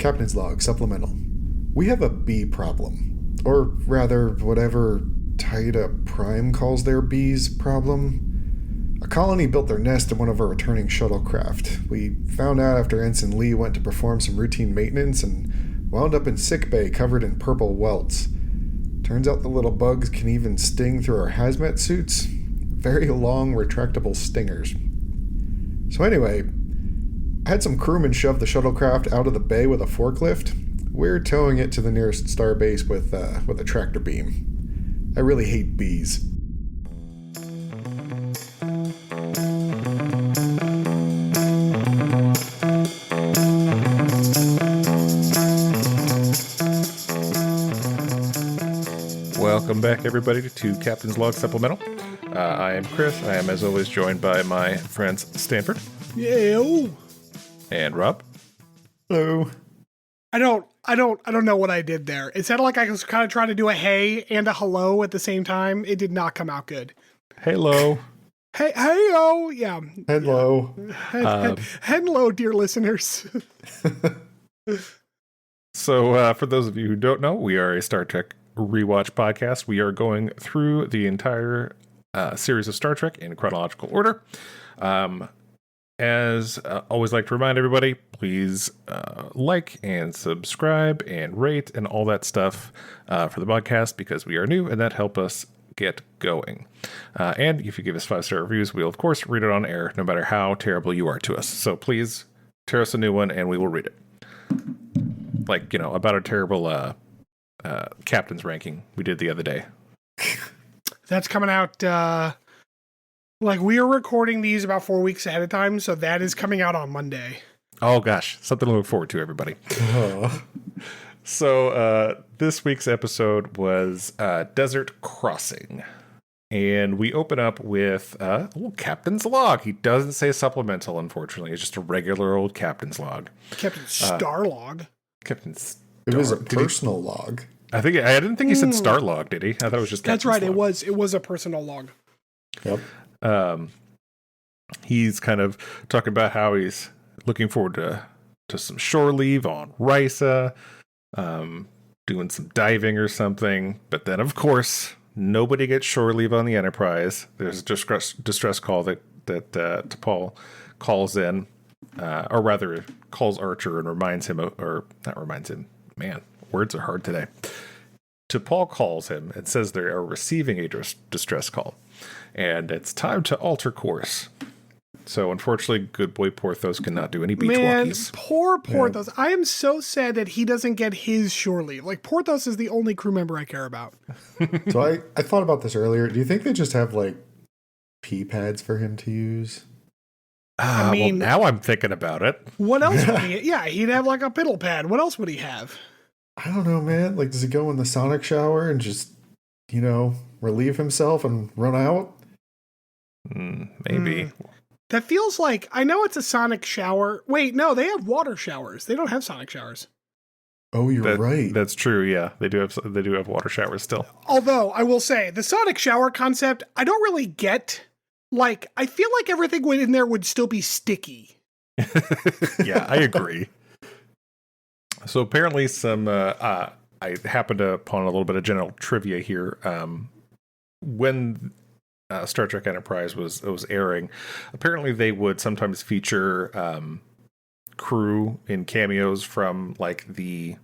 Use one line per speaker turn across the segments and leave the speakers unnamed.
Captain's Log Supplemental. We have a bee problem. Or rather, whatever Taida Prime calls their bees problem. A colony built their nest in one of our returning shuttlecraft. We found out after Ensign Lee went to perform some routine maintenance and wound up in sickbay covered in purple welts. Turns out the little bugs can even sting through our hazmat suits. Very long, retractable stingers. So anyway, I had some crewmen shove the shuttlecraft out of the bay with a forklift. We're towing it to the nearest starbase with a tractor beam. I really hate bees.
Welcome back, everybody, to Captain's Log Supplemental. I am Chris. I am, as always, joined by my friends Stanford.
Yeah.
And Rob.
Hello.
I don't know what I did there. It sounded like I was kind of trying to do a hey and a hello at the same time. It did not come out good.
Hello.
Hey-oh. Yeah.
Hello.
Hello, dear listeners.
So, for those of you who don't know, we are a Star Trek rewatch podcast. We are going through the entire series of Star Trek in chronological order. As always, like to remind everybody, please like and subscribe and rate and all that stuff for the podcast, because we are new and that helps us get going. And if you give us 5-star reviews, we'll of course read it on air, no matter how terrible you are to us. So please tear us a new one and we will read it. Like, about a terrible captain's ranking we did the other day.
That's coming out, we are recording these about 4 weeks ahead of time, so that is coming out on Monday.
Oh gosh, something to look forward to, everybody.
Oh.
So this week's episode was Desert Crossing. And we open up with Captain's Log. He doesn't say supplemental, unfortunately. It's just a regular old Captain's Log.
Captain Star Log.
Captain Star.
It was a personal log.
I didn't think he said Star Log, did he? I thought it was just Captain's
That's right.
Log.
It was a personal log.
Yep.
He's kind of talking about how he's looking forward to some shore leave on Risa, doing some diving or something. But then, of course, nobody gets shore leave on the Enterprise. There's a distress call that T'Pol calls in, or rather calls Archer and reminds him, or not reminds him. Man, words are hard today. T'Pol calls him and says they are receiving a distress call, and it's time to alter course. So, unfortunately, good boy Porthos cannot do any beach walkies.
Poor Porthos. Yeah. I am so sad that he doesn't get his shore leave. Like, Porthos is the only crew member I care about.
So I thought about this earlier. Do you think they just have, pee pads for him to use?
I mean,
well, now I'm thinking about it.
What else would he? Yeah, he'd have a piddle pad. What else would he have?
I don't know, man. Does he go in the sonic shower and just, relieve himself and run out?
Maybe.
That feels like, I know it's a sonic shower. Wait, no, they have water showers. They don't have sonic showers.
Oh, you're right.
That's true. Yeah, they do have water showers still.
Although I will say the sonic shower concept, I don't really get. I feel like everything in there would still be sticky.
Yeah, I agree. So apparently I happened upon a little bit of general trivia here. When Star Trek Enterprise was airing, apparently they would sometimes feature crew in cameos from the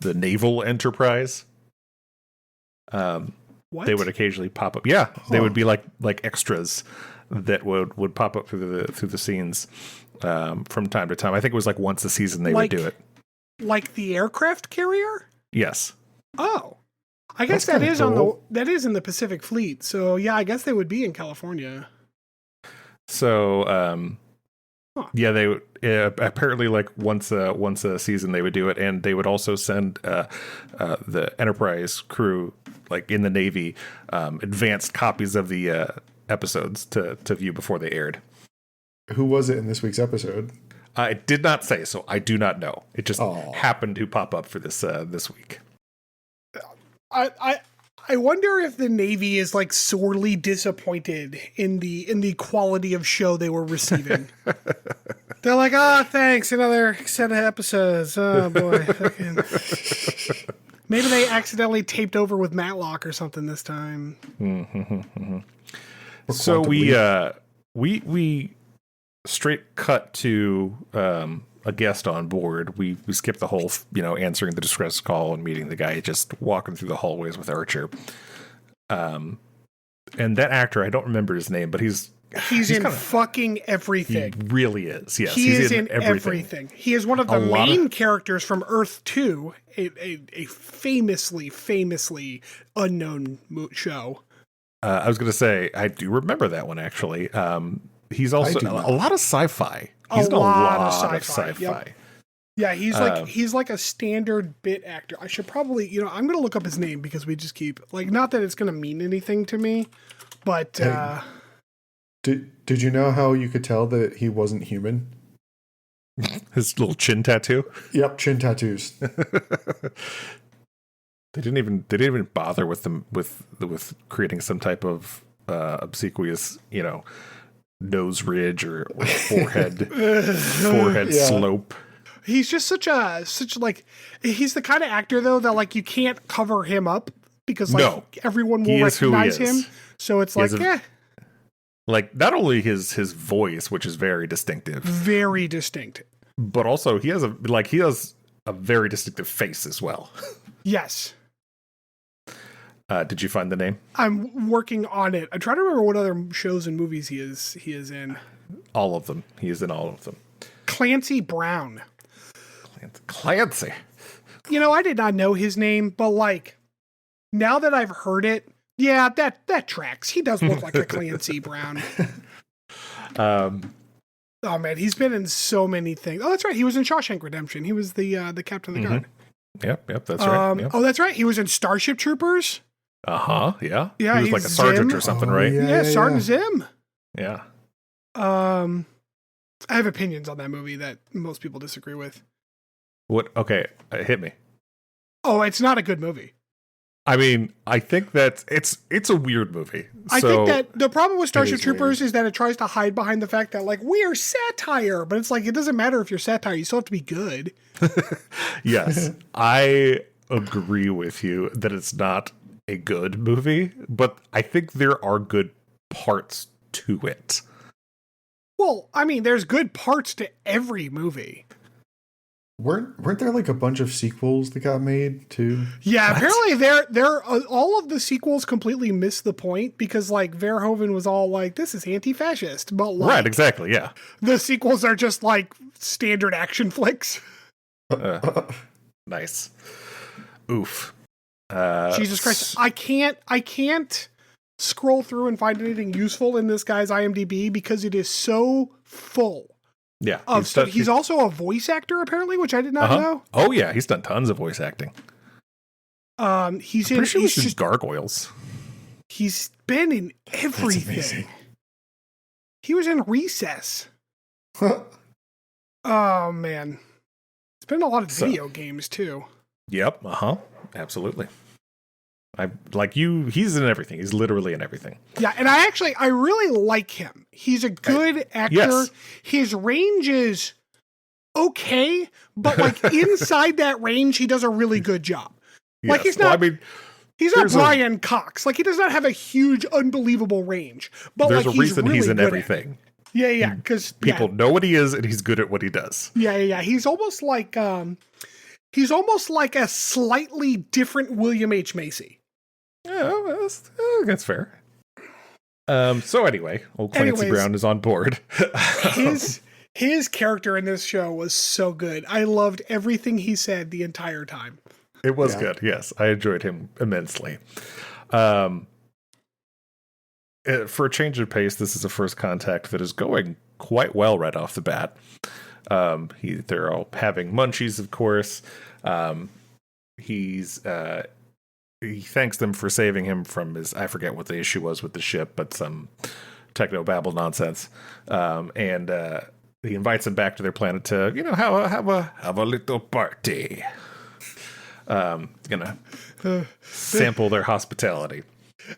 Naval Enterprise.
What?
They would occasionally pop up. Yeah, they would be like extras that would pop up through the scenes from time to time. I think it was once a season they would do it.
Like the aircraft carrier?
Yes.
Oh, I guess that is cool. That is in the Pacific Fleet. So yeah, I guess they would be in California.
So yeah, they would apparently once a season they would do it, and they would also send the Enterprise crew in the Navy advanced copies of the episodes to view before they aired.
Who was it in this week's episode?
It did not say, so I do not know. It just happened to pop up for this week.
I wonder if the Navy is sorely disappointed in the quality of show they were receiving. They're like, oh, thanks, another set of episodes. Oh boy. Maybe they accidentally taped over with Matlock or something this time.
So we straight cut to a guest on board. We skipped the whole, answering the distress call and meeting the guy, just walking through the hallways with Archer. And that actor, I don't remember his name, but he's
in fucking everything.
He really is. Yes,
he is in everything. He is one of the main characters from Earth 2, a famously unknown show.
I was going to say, I do remember that one, actually. He's also a lot of sci-fi. He's in a lot of sci-fi.
Yep. Yeah, he's like a standard bit actor. I should probably, I'm going to look up his name because we just keep, not that it's going to mean anything to me, but...
Hey, did you know how you could tell that he wasn't human?
His little chin tattoo?
Yep, chin tattoos.
They didn't even bother with them with creating some type of obsequious, nose ridge or forehead slope.
He's just he's the kind of actor though that you can't cover him up because everyone will recognize him. So it's
not only his voice, which is very distinctive, but also he has a very distinctive face as well.
Yes.
Did you find the name?
I'm working on it. I'm trying to remember what other shows and movies he is in.
All of them. He is in all of them.
Clancy Brown.
Clancy.
I did not know his name, but now that I've heard it, yeah, that tracks. He does look like a Clancy Brown. Oh man, he's been in so many things. Oh, that's right. He was in Shawshank Redemption. He was the captain of the guard.
Yep, that's right. Yep.
Oh, that's right. He was in Starship Troopers.
Yeah.
Yeah,
he was like a sergeant or something, right?
Yeah, Sergeant Zim.
Yeah.
I have opinions on that movie that most people disagree with.
What? Okay, hit me.
Oh, it's not a good movie.
I mean, I think that it's a weird movie.
I think that the problem with Starship Troopers is that it tries to hide behind the fact that we are satire, but it's it doesn't matter if you're satire, you still have to be good.
Yes, I agree with you that it's not a good movie, but I think there are good parts to it.
Well, I mean, there's good parts to every movie.
Weren't there a bunch of sequels that got made too?
Yeah, apparently they're all of the sequels completely missed the point because Verhoeven was all this is anti-fascist, but
right, exactly, yeah.
The sequels are just standard action flicks.
Nice. Oof.
Jesus Christ, I can't scroll through and find anything useful in this guy's IMDb because it is so full.
Yeah.
He's also a voice actor, apparently, which I did not know.
Oh, yeah. He's done tons of voice acting.
He's
just Gargoyles.
He's been in everything. He was in Recess. Oh, man. It's been a lot of video games, too.
Yep. Absolutely. He's in everything. He's literally in everything.
Yeah, and I really like him. He's a good actor.
Yes.
His range is okay, but inside that range, he does a really good job.
Yes.
He's not Brian Cox. He does not have a huge, unbelievable range. But
there's a reason
really
he's in everything.
Yeah, because
people know what he is, and he's good at what he does.
Yeah. He's almost like a slightly different William H. Macy.
Yeah, that's fair. So anyway, old Clancy Brown is on board.
his character in this show was so good. I loved everything he said the entire time.
It was good. Yes, I enjoyed him immensely. For a change of pace, this is a first contact that is going quite well right off the bat. They're all having munchies, of course. He thanks them for saving him from I forget what the issue was with the ship, but some techno-babble nonsense. And he invites them back to their planet to, have a little party. Sample their hospitality.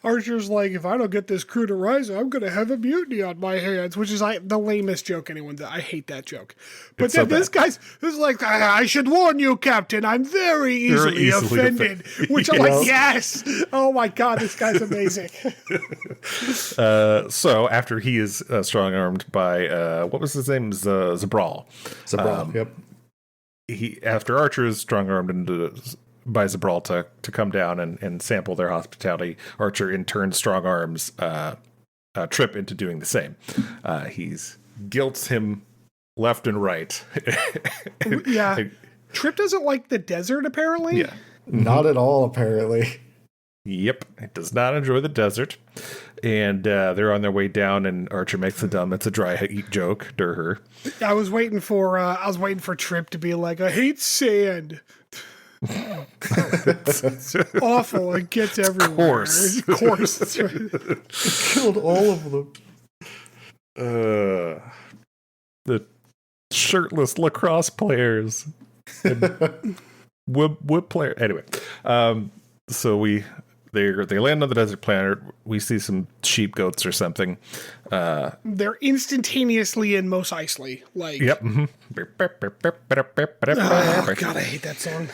Archer's like, if I don't get this crew to rise, I'm going to have a mutiny on my hands, which is the lamest joke anyone does. I hate that joke. But
It's
then
so
this guy's like, I should warn you, Captain, I'm very easily offended. Which I'm like, yes. Oh my God, this guy's amazing.
So after he is strong-armed by, what was his name? Zabral.
Yep.
After Archer is strong-armed by Zabral to come down and sample their hospitality, Archer in turn strong-arms Trip into doing the same. He's guilts him left and right.
Yeah. Trip doesn't like the desert, apparently.
Yeah.
Not at all, apparently.
Yep, it does not enjoy the desert. And they're on their way down, and Archer makes it's a dry heat joke to her.
I was waiting for Trip to be like, I hate sand. Awful. It gets everywhere.
Coarse.
Coarse. That's right.
Killed all of them.
The shirtless lacrosse players. Whip player. Anyway, so they land on the desert planet. We see some sheep, goats, or something.
They're instantaneously in Mos Eisley. Like,
yep. Mm-hmm.
God, I hate that song.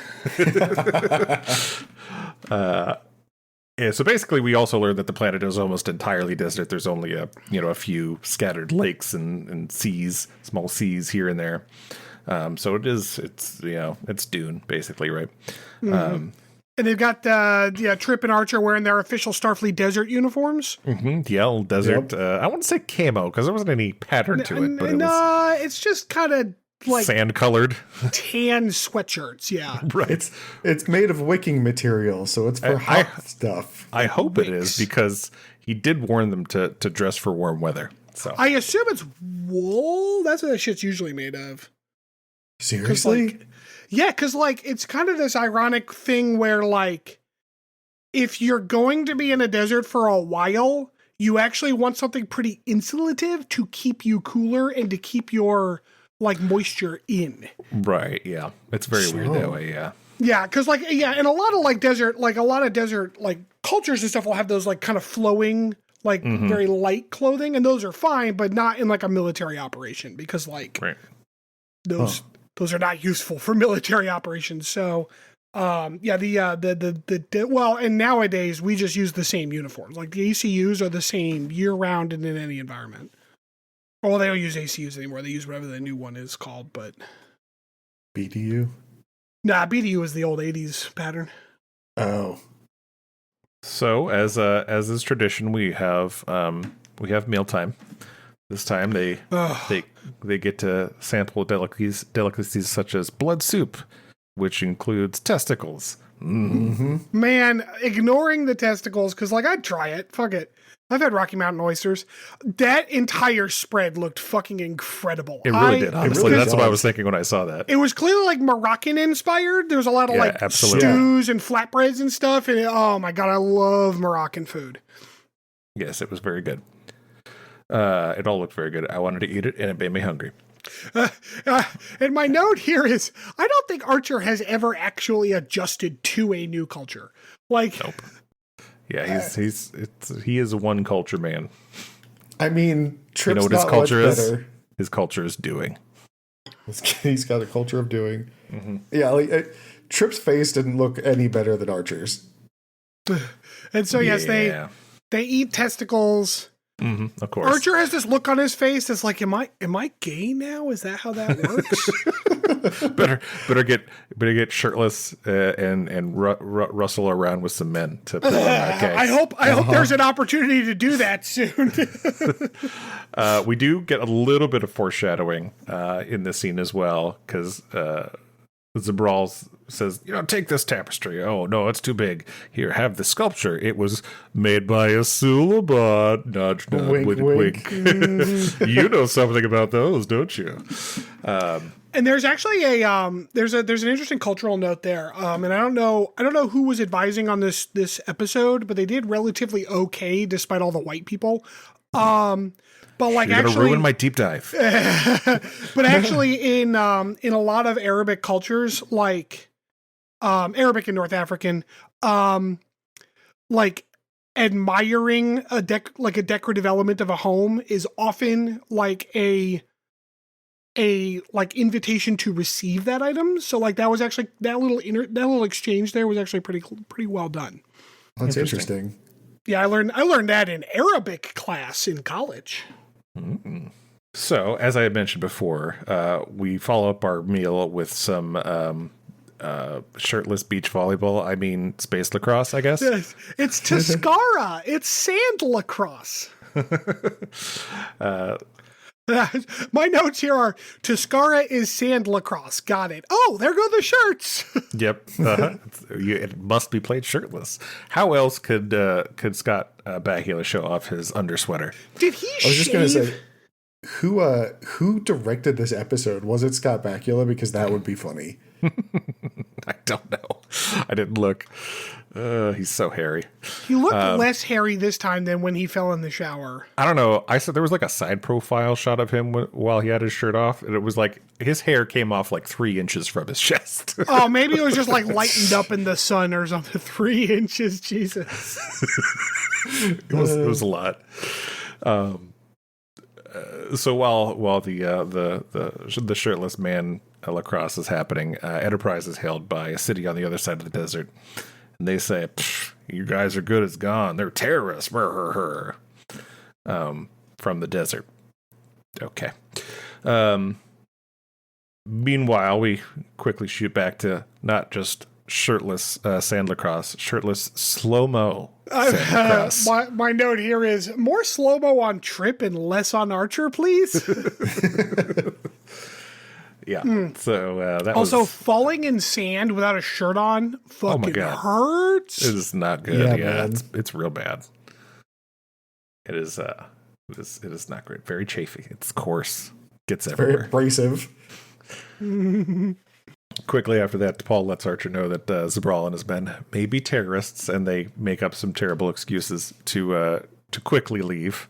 Yeah, so basically, we also learned that the planet is almost entirely desert. There's only a few scattered lakes and seas, small seas here and there. So it's dune basically, right?
Mm-hmm. And they've got Trip and Archer wearing their official Starfleet desert uniforms.
Mm-hmm. Yellow desert. Yep. I wouldn't say camo because there wasn't any pattern to it. But
it's just kind of like
sand colored
tan sweatshirts. Yeah,
right.
It's made of wicking material, so it's for hot stuff.
I hope it is because he did warn them to dress for warm weather. So
I assume it's wool. That's what that shit's usually made of.
Seriously?
Because it's kind of this ironic thing where, like, if you're going to be in a desert for a while, you actually want something pretty insulative to keep you cooler and to keep your, like, moisture in.
Right, yeah. It's very weird that way, yeah.
Yeah, because, and a lot of, desert, cultures and stuff will have those, kind of flowing, very light clothing, and those are fine, but not in, a military operation, because,
right.
Those are not useful for military operations. So, and nowadays we just use the same uniforms. Like the ACUs are the same year round and in any environment. Well, they don't use ACUs anymore. They use whatever the new one is called, but
BDU?
Nah, BDU is the old 80s pattern.
Oh.
So as is tradition, we have mealtime. This time they get to sample delicacies such as blood soup, which includes testicles.
Mm-hmm.
Man, ignoring the testicles, because I'd try it. Fuck it. I've had Rocky Mountain oysters. That entire spread looked fucking incredible.
It really did, honestly. That's what I was thinking when I saw that.
It was clearly Moroccan inspired. There was a lot of stews and flatbreads and stuff. And oh my God, I love Moroccan food.
Yes, it was very good. It all looked very good. I wanted to eat it, and it made me hungry.
And my note here is, I don't think Archer has ever actually adjusted to a new culture.
Nope. Yeah, he is a one culture man.
I mean, Trip's
you know what
his culture
is? Better. His culture is doing.
He's got a culture of doing.
Mm-hmm.
Yeah, Trip's face didn't look any better than Archer's.
And so yes, they eat testicles.
Mm-hmm, of course.
Archer has this look on his face that's like, am I gay now? Is that how that works?
better get shirtless and rustle around with some men to put on that case.
I hope there's an opportunity to do that soon.
We do get a little bit of foreshadowing in this scene as well, because Zabral says, take this tapestry. Oh, no, it's too big. Here, have the sculpture. It was made by a Suleiman. Nudge, nudge,
wink, wink.
You know something about those, don't you?
And there's actually there's an interesting cultural note there. And I don't know who was advising on this episode, but they did relatively okay despite all the white people. But
you're gonna ruin my deep dive.
But actually, in a lot of Arabic cultures, Arabic and North African, admiring a decorative element of a home is often like a like invitation to receive that item. So like that was actually that little exchange there was actually pretty well done.
That's interesting.
Yeah, I learned that in Arabic class in college.
Mm-hmm. So, as I had mentioned before, we follow up our meal with some shirtless beach volleyball. I mean, space lacrosse, I guess.
It's Tuscara. It's sand lacrosse. My notes here are Tuscara is sand lacrosse. Got it. Oh, there go the shirts.
Yep. It must be played shirtless. How else could Scott Bakula show off his undersweater?
Did he
I was just going to say, who directed this episode? Was it Scott Bakula? Because that would be funny.
I don't know. I didn't look. He's so hairy.
He looked less hairy this time than when he fell in the shower.
I don't know. I said there was like a side profile shot of him while he had his shirt off, and it was like his hair came off like 3 inches from his chest.
Oh, maybe it was just like lightened up in the sun or something. 3 inches, Jesus.
It was a lot. So while the shirtless man lacrosse is happening, Enterprise is hailed by a city on the other side of the desert. And they say, "You guys are good as gone. They're terrorists." From the desert. Okay. Meanwhile, we quickly shoot back to not just shirtless sand lacrosse, shirtless slow-mo sand lacrosse.
My note here is more slow-mo on Trip and less on Archer, please.
Yeah. So that
also
was
falling in sand without a shirt on. Fucking hurts.
It is not good. Yeah, it's real bad. It is not great. Very chafy. It's coarse. Gets everywhere.
Very abrasive.
Quickly after that, Paul lets Archer know that Zabral and his men may be terrorists, and they make up some terrible excuses to quickly leave.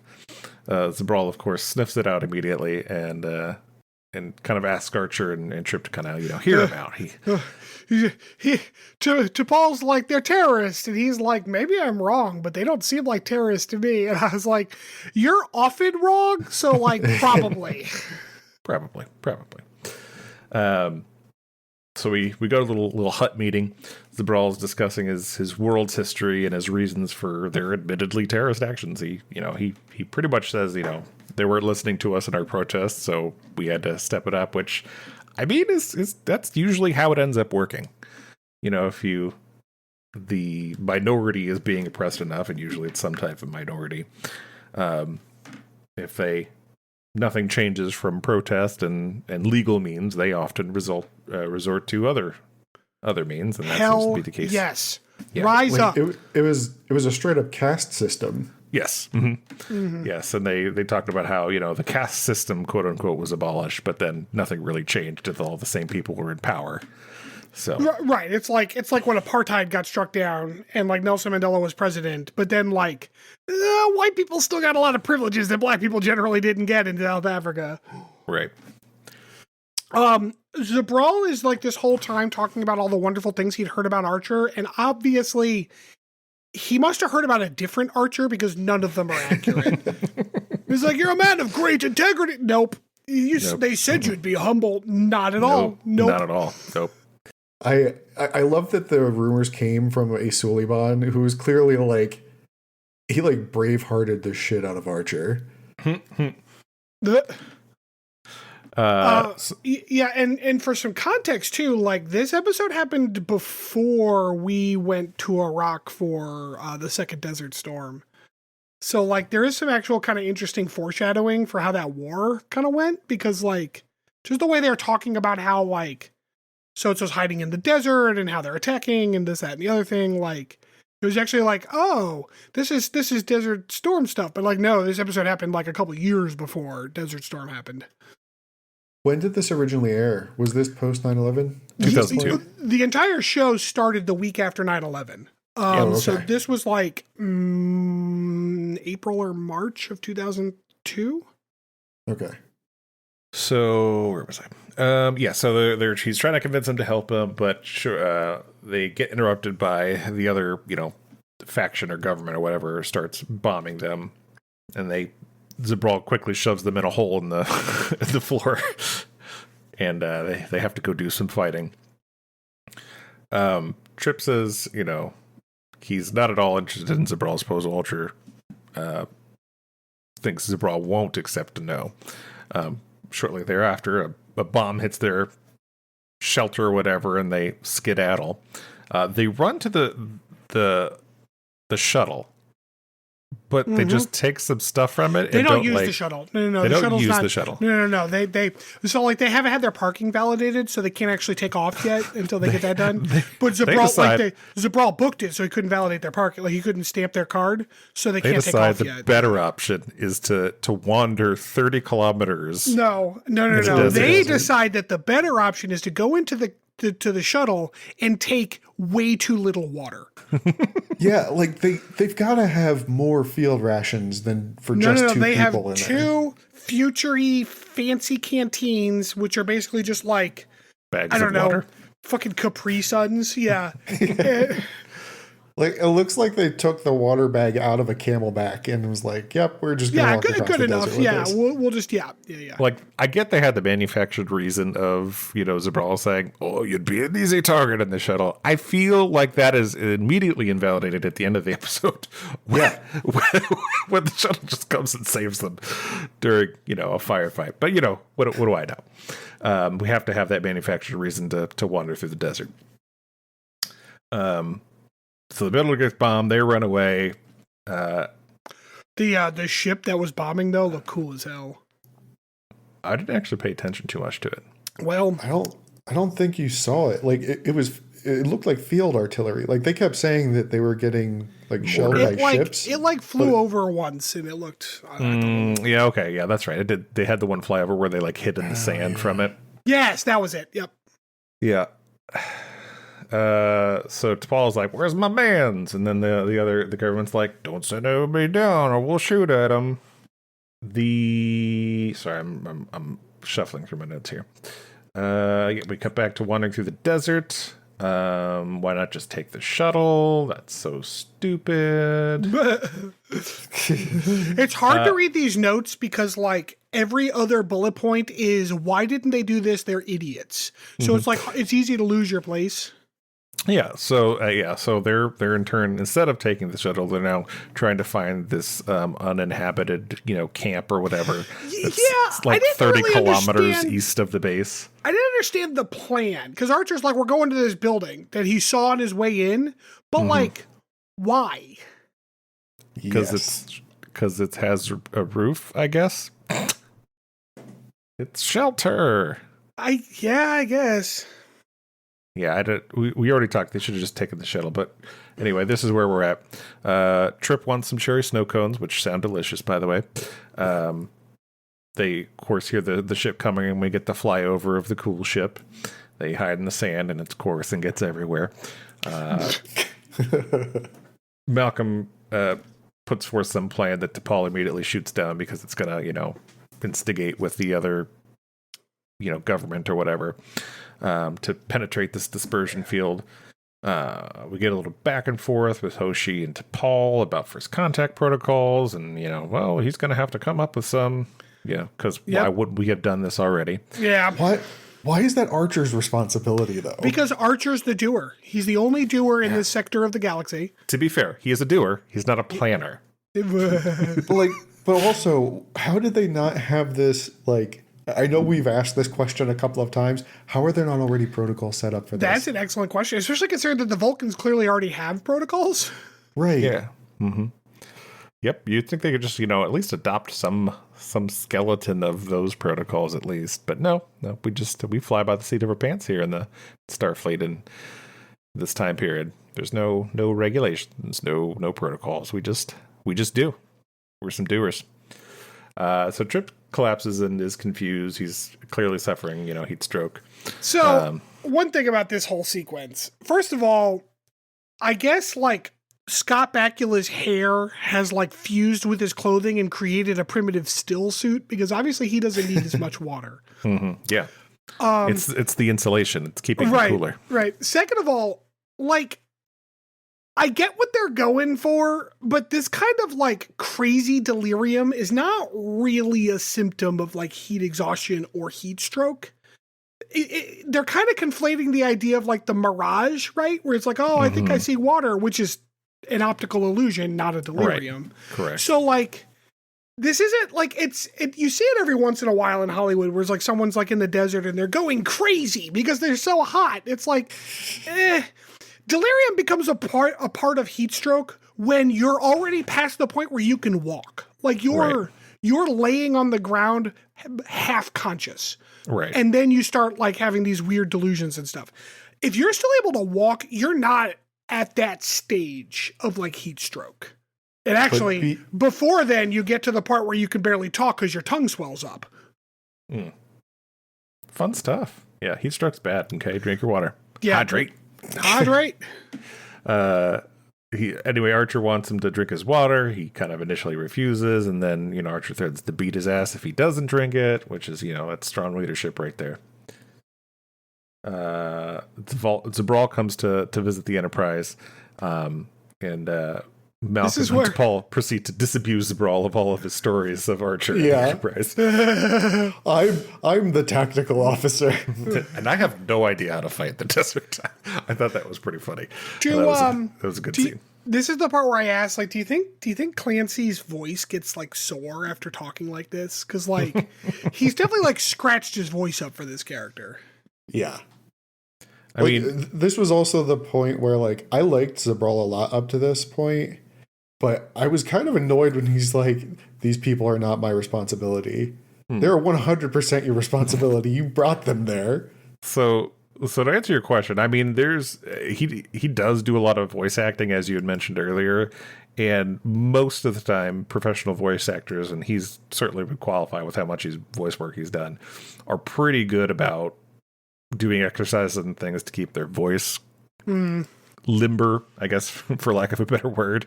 Zabral, of course, sniffs it out immediately and kind of asks Archer and Trip to kind of hear him out.
To Paul's like, they're terrorists, and he's like, maybe I'm wrong, but they don't seem like terrorists to me. And I was like, you're often wrong, so like probably.
Probably. So we go to a little hut meeting. Zabral's discussing his world's history and his reasons for their admittedly terrorist actions. He pretty much says, they weren't listening to us in our protests, so we had to step it up, which I mean is that's usually how it ends up working. If the minority is being oppressed enough, and usually it's some type of minority, if nothing changes from protest and legal means, they often resort to other means, and that seems to be the case.
Yes.
Yeah.
Rise up.
It was a straight up caste system.
Yes. Mm-hmm. Mm-hmm. Yes, and they talked about how the caste system, quote unquote, was abolished, but then nothing really changed if all the same people were in power. So
right, it's like when apartheid got struck down and like Nelson Mandela was president, but then like white people still got a lot of privileges that black people generally didn't get in South Africa.
Right.
Zabral is like this whole time talking about all the wonderful things he'd heard about Archer, and obviously he must have heard about a different Archer because none of them are accurate. He's like, you're a man of great integrity. Nope. They said you'd be humble. Not at all. Nope.
Not at all. Nope.
I love that the rumors came from a Suliban who was clearly he bravehearted the shit out of Archer.
Yeah, and for some context too, like this episode happened before we went to Iraq for the second Desert Storm. So like there is some actual kind of interesting foreshadowing for how that war kind of went, because like just the way they're talking about how like So-and-so's hiding in the desert and how they're attacking and this, that, and the other thing. Like, it was actually like, oh, this is Desert Storm stuff. But like, no, this episode happened like a couple years before Desert Storm happened.
When did this originally air? Was this post 9/11?
2002.
The entire show started the week after 9/11.
Okay.
So this was like April or March of 2002.
Okay.
So where was I? So he's trying to convince them to help him, but they get interrupted by the other, faction or government or whatever starts bombing them, and Zabral quickly shoves them in a hole in the in the floor, and they have to go do some fighting. Trip says, he's not at all interested in Zabral's proposal. Ultra thinks Zabral won't accept a no. Shortly thereafter, a bomb hits their shelter or whatever, and they skedaddle. They run to the shuttle, but they just take some stuff from it.
They don't use the shuttle. No.
They
the
don't use
not,
the shuttle.
No. They haven't had their parking validated, so they can't actually take off yet until they get that done. But Zabral booked it, so he couldn't validate their parking. Like he couldn't stamp their card, so they can't take off yet.
The better option is to wander 30 kilometers.
No. They decide that the better option is to go into the shuttle and take way too little water.
Yeah, like they've got to have more field rations than for just two people in there.
They have two future-y fancy canteens, which are basically just like
bags of water.
Fucking Capri Suns. Yeah.
Like it looks like they took the water bag out of a Camelback and was like, "Yep, we're just gonna walk across
good
the
enough.
desert
Yeah,
with this."
we'll just yeah.
Like I get they had the manufactured reason of Zabral saying, "Oh, you'd be an easy target in the shuttle." I feel like that is immediately invalidated at the end of the episode.
Yeah,
when the shuttle just comes and saves them during a firefight. But what do I know? We have to have that manufactured reason to wander through the desert. So the middle gets bombed. They run away.
The ship that was bombing though looked cool as hell.
I didn't actually pay attention too much to it.
Well,
I don't think you saw it. Like it looked like field artillery. Like they kept saying that they were getting like shelled by ships.
It flew over once and it looked.
Yeah. Okay. Yeah, that's right. It did. They had the one flyover where they hid in the sand from it.
Yes, that was it. Yep.
Yeah. So T'Pol's like, "Where's my mans?" And then the government's like, "Don't send anybody down, or we'll shoot at them." Sorry, I'm shuffling through my notes here. We cut back to wandering through the desert. Why not just take the shuttle? That's so stupid.
It's hard to read these notes because every other bullet point is why didn't they do this? They're idiots. So it's easy to lose your place.
Yeah, so they're in turn, instead of taking the shuttle, they're now trying to find this uninhabited, camp or whatever. It's like 30 really kilometers east of the base.
I didn't understand the plan because Archer's like, we're going to this building that he saw on his way in, but why?
Because it has a roof, I guess. It's shelter.
I guess.
Yeah, we already talked. They should have just taken the shuttle. But anyway, this is where we're at. Trip wants some cherry snow cones, which sound delicious, by the way. They, of course, hear the ship coming, and we get the flyover of the cool ship. They hide in the sand, and it's coarse and gets everywhere. Malcolm puts forth some plan that T'Pol immediately shoots down because it's going to, instigate with the other, government or whatever. To penetrate this dispersion field. We get a little back and forth with Hoshi and T'Pol about first contact protocols, and he's going to have to come up with some, because why wouldn't we have done this already?
Yeah.
Why is that Archer's responsibility though?
Because Archer's the doer. He's the only doer in this sector of the galaxy.
To be fair, he is a doer. He's not a planner.
But also, how did they not have this I know we've asked this question a couple of times. How are there not already protocols set up for this?
That's an excellent question, especially considering that the Vulcans clearly already have protocols.
Right.
Yeah. Mm-hmm. Yep. You'd think they could just, at least adopt some skeleton of those protocols at least. But no, we fly by the seat of our pants here in the Starfleet in this time period. There's no regulations, no protocols. We just do. We're some doers. So Trip collapses and is confused. He's clearly suffering, heat stroke.
So one thing about this whole sequence, first of all, I guess Scott Bakula's hair has fused with his clothing and created a primitive still suit because obviously he doesn't need as much water.
Mm-hmm. Yeah. It's the insulation. It's keeping it cooler.
Right. Second of all, I get what they're going for, but this kind of like crazy delirium is not really a symptom of like heat exhaustion or heat stroke. They're kind of conflating the idea of like the mirage, right? Where it's like, oh, I think I see water, which is an optical illusion, not a delirium.
Right. Correct.
So like, this isn't like you see it every once in a while in Hollywood where it's like someone's like in the desert and they're going crazy because they're so hot. It's like, delirium becomes a part of heat stroke when you're already past the point where you can walk. Like you're laying on the ground half conscious.
Right.
And then you start like having these weird delusions and stuff. If you're still able to walk, you're not at that stage of like heat stroke. And actually, before then, you get to the part where you can barely talk because your tongue swells up.
Fun stuff. Yeah, heat stroke's bad. Okay, drink your water.
Yeah.
Hydrate. Anyway, Archer wants him to drink his water. He kind of initially refuses, and then, Archer threatens to beat his ass if he doesn't drink it, which is, that's strong leadership right there. Zabral comes to visit the Enterprise, and Malcolm and T'Pol proceed to disabuse Zabral of all of his stories of Archer and the Enterprise.
I'm the tactical officer.
And I have no idea how to fight the desert. I thought that was pretty funny. That was a good scene.
This is the part where I asked, like, do you think Clancy's voice gets like sore after talking like this? Because like he's definitely like scratched his voice up for this character.
Yeah.
I mean,
this was also the point where like I liked Zabral a lot up to this point, but I was kind of annoyed when he's like, "These people are not my responsibility. They're 100% your responsibility. You brought them there."
So to answer your question, I mean, he does do a lot of voice acting, as you had mentioned earlier, and most of the time, professional voice actors, and he's certainly would qualify with how much voice work he's done, are pretty good about doing exercises and things to keep their voice limber, I guess, for lack of a better word.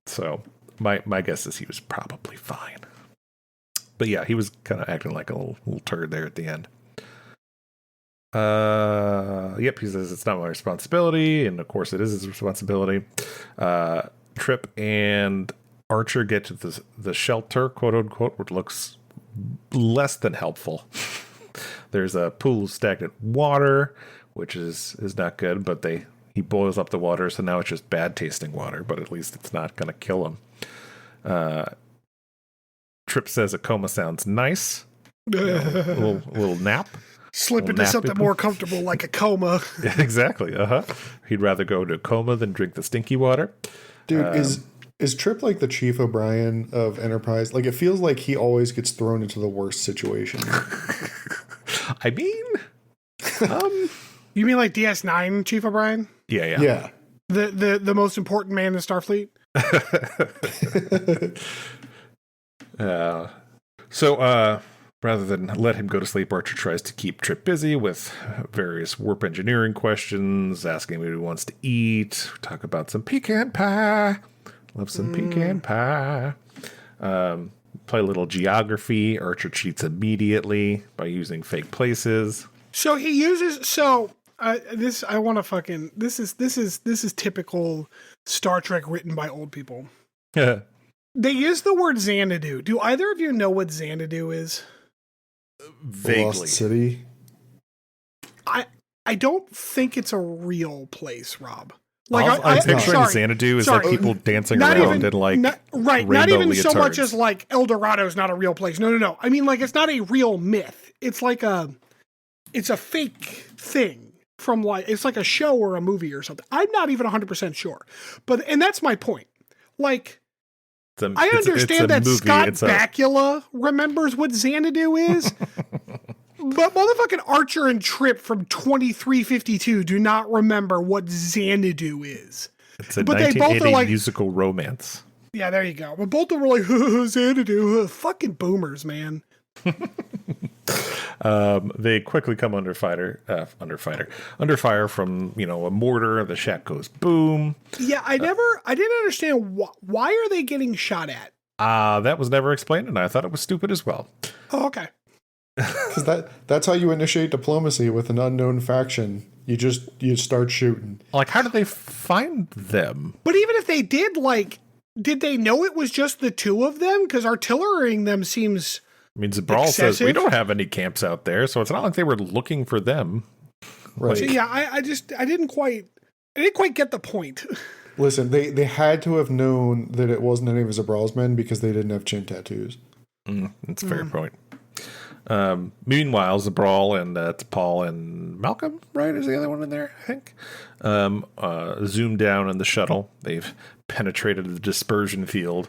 So my guess is he was probably fine. But yeah, he was kind of acting like a little turd there at the end. Yep, he says it's not my responsibility, and of course it is his responsibility. Trip and Archer get to the shelter, quote unquote, which looks less than helpful. There's a pool of stagnant water, which is not good, but he boils up the water, so now it's just bad tasting water, but at least it's not going to kill him. Trip says a coma sounds nice. A little nap.
Slip into something more comfortable like a coma.
Yeah, exactly. He'd rather go to a coma than drink the stinky water.
Dude, is Trip like the Chief O'Brien of Enterprise? Like, it feels like he always gets thrown into the worst situation.
I mean,
you mean like DS9 Chief O'Brien?
Yeah.
The most important man in Starfleet.
So rather than let him go to sleep, Archer tries to keep Trip busy with various warp engineering questions, asking him what he wants to eat, talk about some pecan pie. Love some pecan pie. Play a little geography. Archer cheats immediately by using fake places.
So he uses this. I want to fucking. This is typical Star Trek written by old people. They use the word Xanadu. Do either of you know what Xanadu is?
Vaguely.
Lost City.
I don't think it's a real place, Rob.
Like I'm picturing Xanadu is like people dancing around and like
not even leotards. So much as like El Dorado is not a real place. No. I mean, like, it's not a real myth. It's like it's a fake thing from like, it's like a show or a movie or something. I'm not even 100% sure, and that's my point. Like, I understand that movie. Scott Bakula remembers what Xanadu is. But motherfucking Archer and Trip from 2352 do not remember what Xanadu is.
It's a 1980 musical romance.
Yeah, there you go. But both of them were like, Xanadu, fucking boomers, man.
They quickly come under fire from, a mortar. The shack goes boom.
Yeah, I didn't understand why are they getting shot at?
That was never explained, and I thought it was stupid as well.
Oh, okay.
Because that's how you initiate diplomacy with an unknown faction. You start shooting.
Like, how did they find them?
But even if they did, like, did they know it was just the two of them? Because artillerying them seems.
I mean, Zabral says
excessive.
we don't have any camps out there, so it's not like they were looking for them.
Right.
So yeah, I didn't quite get the point.
Listen, they had to have known that it wasn't any of Zabral's men because they didn't have chin tattoos.
That's a fair point. Meanwhile, Zabral and Paul and Malcolm, right, is the other one in there, I think, zoom down in the shuttle. They've penetrated the dispersion field,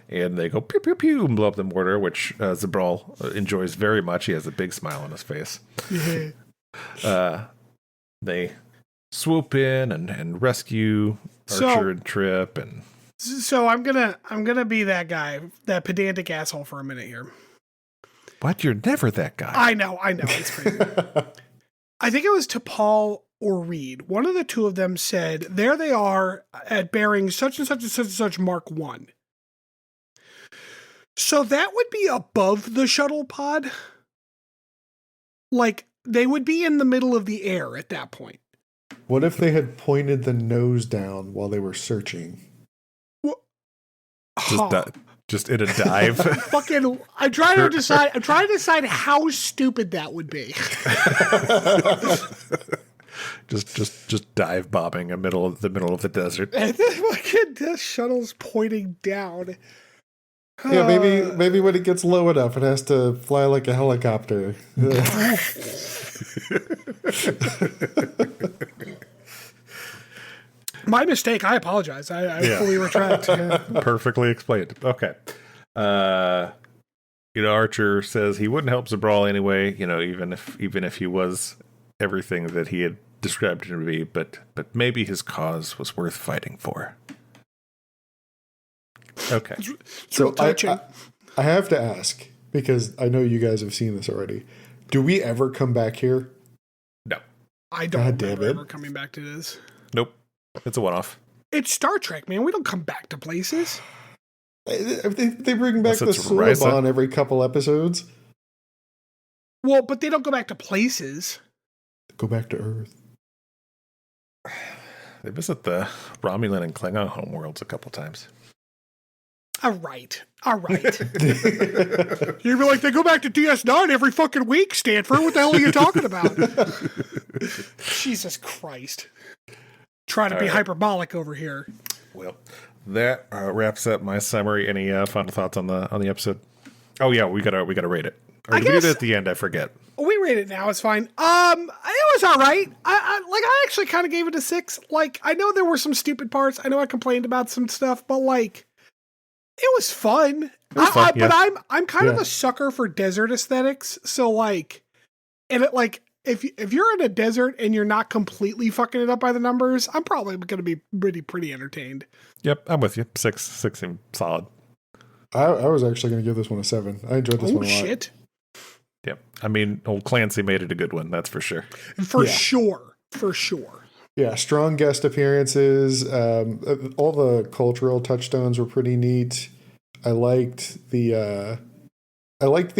and they go pew, pew, pew, and blow up the mortar, which Zabral enjoys very much. He has a big smile on his face.
Yeah.
They swoop in and rescue Archer and Trip. And
so I'm gonna be that guy, that pedantic asshole for a minute here.
But you're never that guy.
I know, it's crazy. I think it was to Paul or Reed. One of the two of them said, there they are at bearing such and such and such and such Mark 1. So that would be above the shuttle pod. Like, they would be in the middle of the air at that point.
What if they had pointed the nose down while they were searching?
Just in a dive.
Fucking, I'm trying to decide how stupid that would be.
just dive bombing in the middle of the desert.
And then fucking the shuttle's pointing down.
Yeah, maybe when it gets low enough, it has to fly like a helicopter.
My mistake. I apologize. I fully retract. Yeah.
Perfectly explained. Okay. Archer says he wouldn't help Zabral anyway, even if he was everything that he had described him to be, but maybe his cause was worth fighting for. Okay.
So I have to ask, because I know you guys have seen this already. Do we ever come back here?
No.
I don't remember ever coming back to this.
Nope. It's a one-off.
It's Star Trek, man. We don't come back to places.
They bring back the Suliban every couple episodes.
Well, but they don't go back to places.
Go back to Earth.
They visit the Romulan and Klingon homeworlds a couple times.
All right. You'd be like, they go back to DS9 every fucking week, Stanford. What the hell are you talking about? Jesus Christ. Trying to be hyperbolic over here.
Well, that wraps up my summary. Any final thoughts on the episode? Oh yeah, we gotta rate it. Or did we do it at the end? I forget.
We rate it now. It's fine. It was all right. I actually kind of gave it a 6. Like, I know there were some stupid parts. I know I complained about some stuff, but like, it was fun. But I'm kind of a sucker for desert aesthetics. So like, and it like. If you're in a desert and you're not completely fucking it up by the numbers, I'm probably going to be pretty entertained.
Yep, I'm with you. 6 seems solid.
I was actually going to give this one a 7. I enjoyed this one a lot.
Shit.
Yep. I mean, old Clancy made it a good one. That's for sure.
For sure.
Yeah, strong guest appearances. All the cultural touchstones were pretty neat. I liked the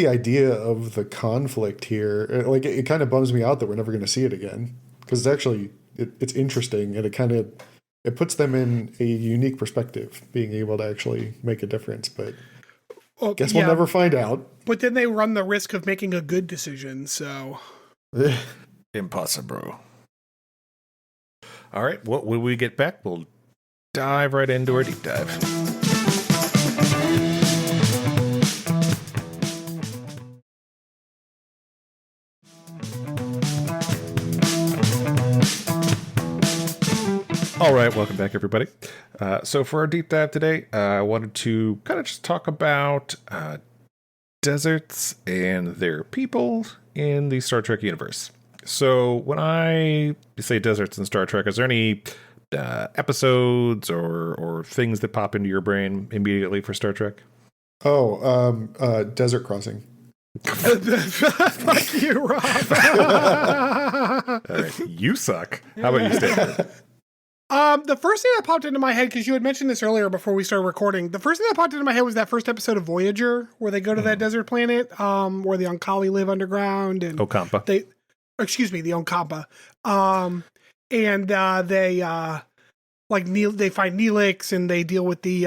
idea of the conflict here. Like, it kind of bums me out that we're never going to see it again, because it's interesting, and it puts them in a unique perspective, being able to actually make a difference. But we'll never find out. But
then they run the risk of making a good decision. So
impossible. All right. Well, when we get back, we'll dive right into our deep dive. All right, welcome back, everybody. So for our deep dive today, I wanted to kind of just talk about deserts and their people in the Star Trek universe. So when I say deserts in Star Trek, is there any episodes or things that pop into your brain immediately for Star Trek?
Desert Crossing.
Fuck you, Rob.
All right, you suck. How about you, Stanford?
The first thing that popped into my head, because you had mentioned this earlier before we started recording, the first thing that popped into my head was that first episode of Voyager, where they go to that desert planet, where the Onkali live underground. And
Okampa.
excuse me, the Oncampa. And they find Neelix and they deal with the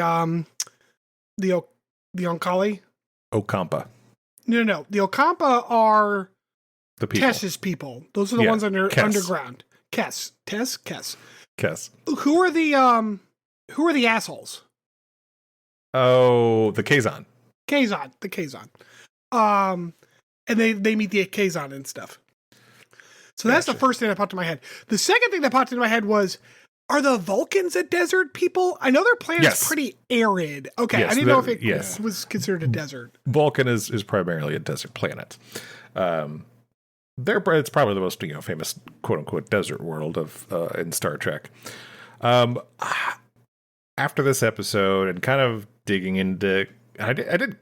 Oncali.
Okampa.
No. The Oncampa are
The people.
Tess's people. Those are the ones underground. Kess. Who are the assholes?
Oh, the Kazon.
The Kazon. And they meet the Kazon and stuff. So that's the first thing that popped in my head. The second thing that popped into my head was, are the Vulcans a desert people? I know their planet's pretty arid. Okay,
yes,
I didn't know if it was considered a desert.
Vulcan is primarily a desert planet. It's probably the most famous quote unquote desert world of in Star Trek. After this episode and kind of digging into, I did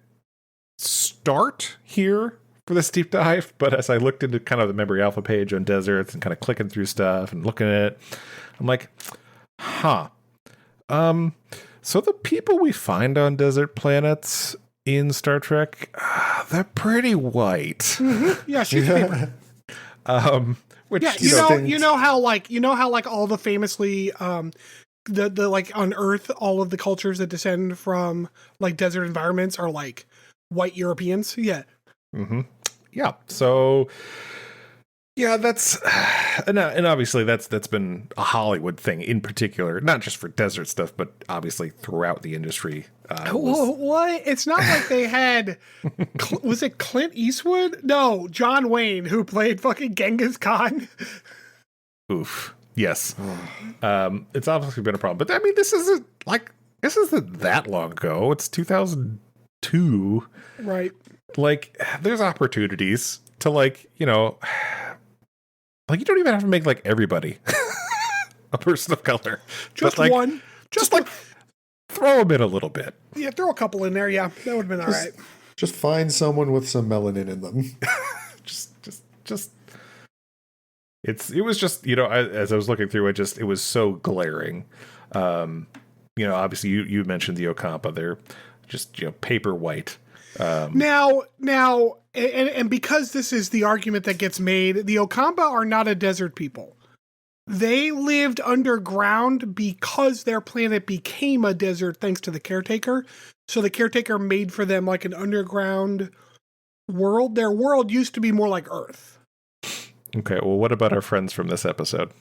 start here for this deep dive, but as I looked into kind of the Memory Alpha page on deserts and kind of clicking through stuff and looking at it, I'm like, so the people we find on desert planets in Star Trek, they're pretty white.
Mm-hmm. Yeah, she's paper.
Which
you know how all the famously the like on Earth, all of the cultures that descend from like desert environments are like white Europeans. Yeah.
Mm-hmm. Yeah. So yeah, that's and obviously that's been a Hollywood thing in particular, not just for desert stuff, but obviously throughout the industry.
What? It's not like they had. Was it Clint Eastwood? No, John Wayne, who played fucking Genghis Khan.
Oof. Yes. It's obviously been a problem, but I mean, this isn't that long ago. It's 2002.
Right.
Like, there's opportunities to you don't even have to make like everybody a person of color.
Just one. Just
throw them in a little bit.
Yeah, throw a couple in there. Yeah, that would have been all right.
Just find someone with some melanin in them.
just. It was just, as I was looking through it, it was so glaring. Obviously you mentioned the Okampa. They're just, paper white.
Now, and because this is the argument that gets made, the Okampa are not a desert people. They lived underground because their planet became a desert thanks to the caretaker. So the caretaker made for them like an underground world. Their world used to be more like Earth.
Okay, well, what about our friends from this episode?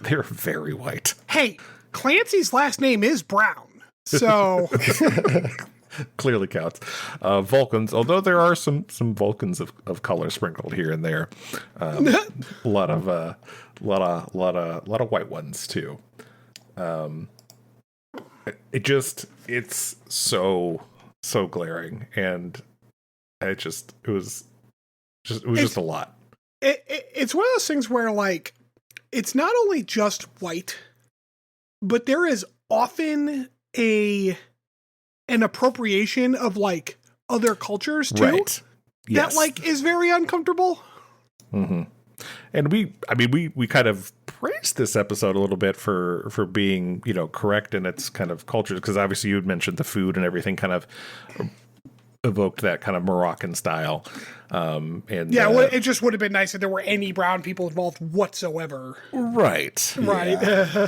They're very white.
Hey, Clancy's last name is Brown, so
clearly counts. Vulcans, although there are some Vulcans of color sprinkled here and there, a lot of white ones too. It's so glaring, and it was just a lot.
It's one of those things where, like, it's not only just white, but there is often an appropriation of, like, other cultures, too.
Right. Yes.
That, like, is very uncomfortable.
Mm-hmm. And we kind of praised this episode a little bit for being, correct in its kind of culture, because obviously you had mentioned the food and everything kind of evoked that kind of Moroccan style.
It just would have been nice if there were any brown people involved whatsoever.
Right.
Yeah.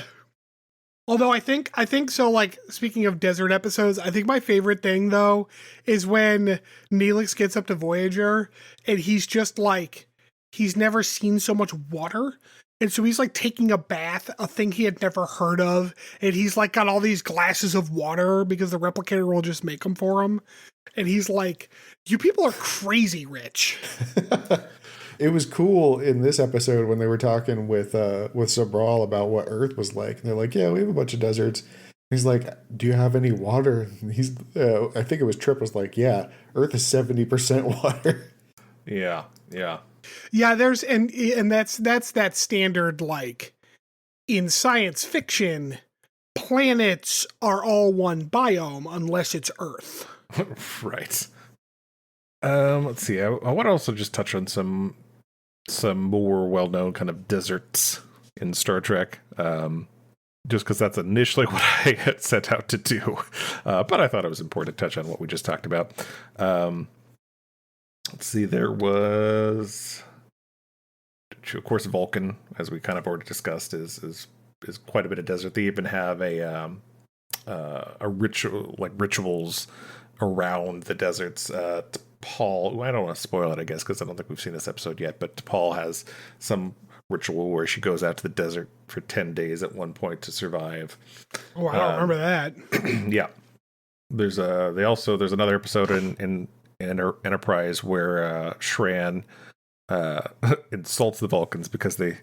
Although I think so, like, speaking of desert episodes, I think my favorite thing though is when Neelix gets up to Voyager and he's just like, he's never seen so much water. And so he's like taking a bath, a thing he had never heard of. And he's like got all these glasses of water because the replicator will just make them for him. And he's like, you people are crazy rich.
It was cool in this episode when they were talking with Sabral about what Earth was like. And they're like, yeah, we have a bunch of deserts. He's like, do you have any water? And he's, I think it was Trip was like, yeah, Earth is 70% water.
Yeah.
Yeah, there's and that's that standard, like, in science fiction, planets are all one biome unless it's Earth.
Right. Let's see. I want to also just touch on some more well-known kind of deserts in Star Trek. Just because that's initially what I had set out to do. But I thought it was important to touch on what we just talked about. Let's see. There was which of course Vulcan, as we kind of already discussed, is quite a bit of desert. They even have a ritual, like rituals around the deserts. Paul, I don't want to spoil it, I guess, because I don't think we've seen this episode yet, but Paul has some ritual where she goes out to the desert for 10 days at one point to survive.
Oh, I don't remember that.
Yeah. There's another episode in Enterprise where Shran insults the Vulcans because they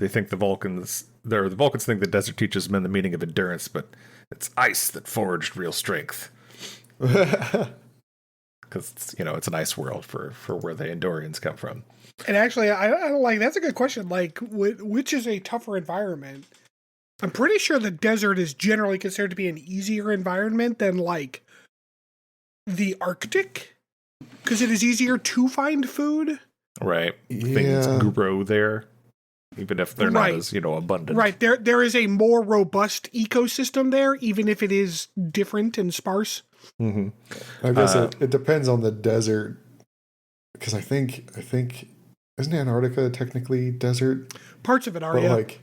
think the Vulcans think the desert teaches men the meaning of endurance, but it's ice that forged real strength. Because it's an ice world for where the Andorians come from.
And actually, I like, that's a good question. Like, which is a tougher environment? I'm pretty sure the desert is generally considered to be an easier environment than like the Arctic, because it is easier to find food.
Right.
Yeah.
Things grow there, even if they're not as abundant.
Right. There is a more robust ecosystem there, even if it is different and sparse.
Mm-hmm.
I guess it depends on the desert, because I think isn't Antarctica technically desert?
Parts of it are,
But
yeah.
like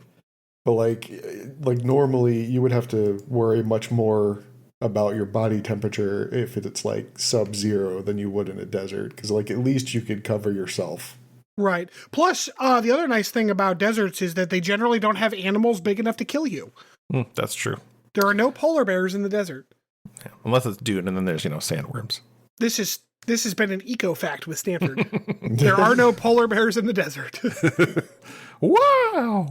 normally you would have to worry much more about your body temperature if it's like sub-zero than you would in a desert, because like at least you could cover yourself.
Right. Plus, the other nice thing about deserts is that they generally don't have animals big enough to kill you.
That's true.
There are no polar bears in the desert.
Yeah. Unless it's Dune, and then there's sandworms.
This has been an eco fact with Stanford. There are no polar bears in the desert.
Wow.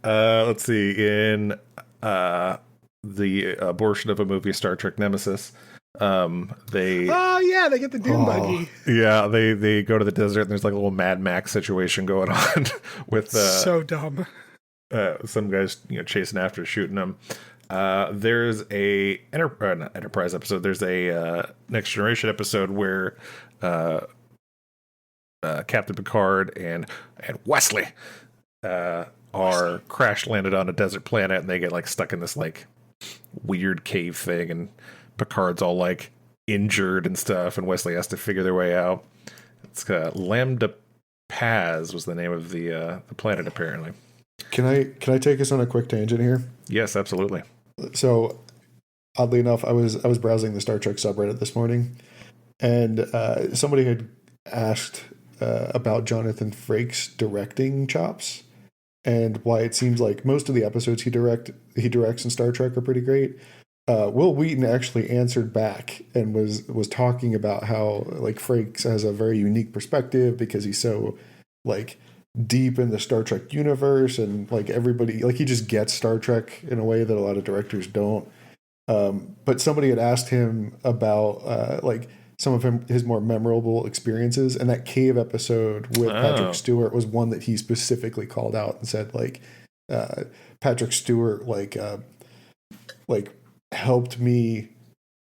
Let's see. In the abortion of a movie, Star Trek Nemesis, they
get the Dune buggy.
Yeah, they go to the desert, and there's like a little Mad Max situation going on with
so dumb.
Some guys chasing after, shooting them. There's a not Enterprise episode. There's a Next Generation episode where Captain Picard and Wesley are crash landed on a desert planet, and they get like stuck in this like weird cave thing, and Picard's all like injured and stuff, and Wesley has to figure their way out. It's Lambda Paz was the name of the planet, apparently.
Can I take us on a quick tangent here?
Yes, absolutely.
So, oddly enough, I was browsing the Star Trek subreddit this morning, and somebody had asked about Jonathan Frakes' directing chops, and why it seems like most of the episodes he directs in Star Trek are pretty great. Will Wheaton actually answered back and was talking about how like Frakes has a very unique perspective because he's so like deep in the Star Trek universe, and like everybody, like he just gets Star Trek in a way that a lot of directors don't. But somebody had asked him about like some of his more memorable experiences, and that cave episode with Patrick Stewart was one that he specifically called out and said like Patrick Stewart like helped me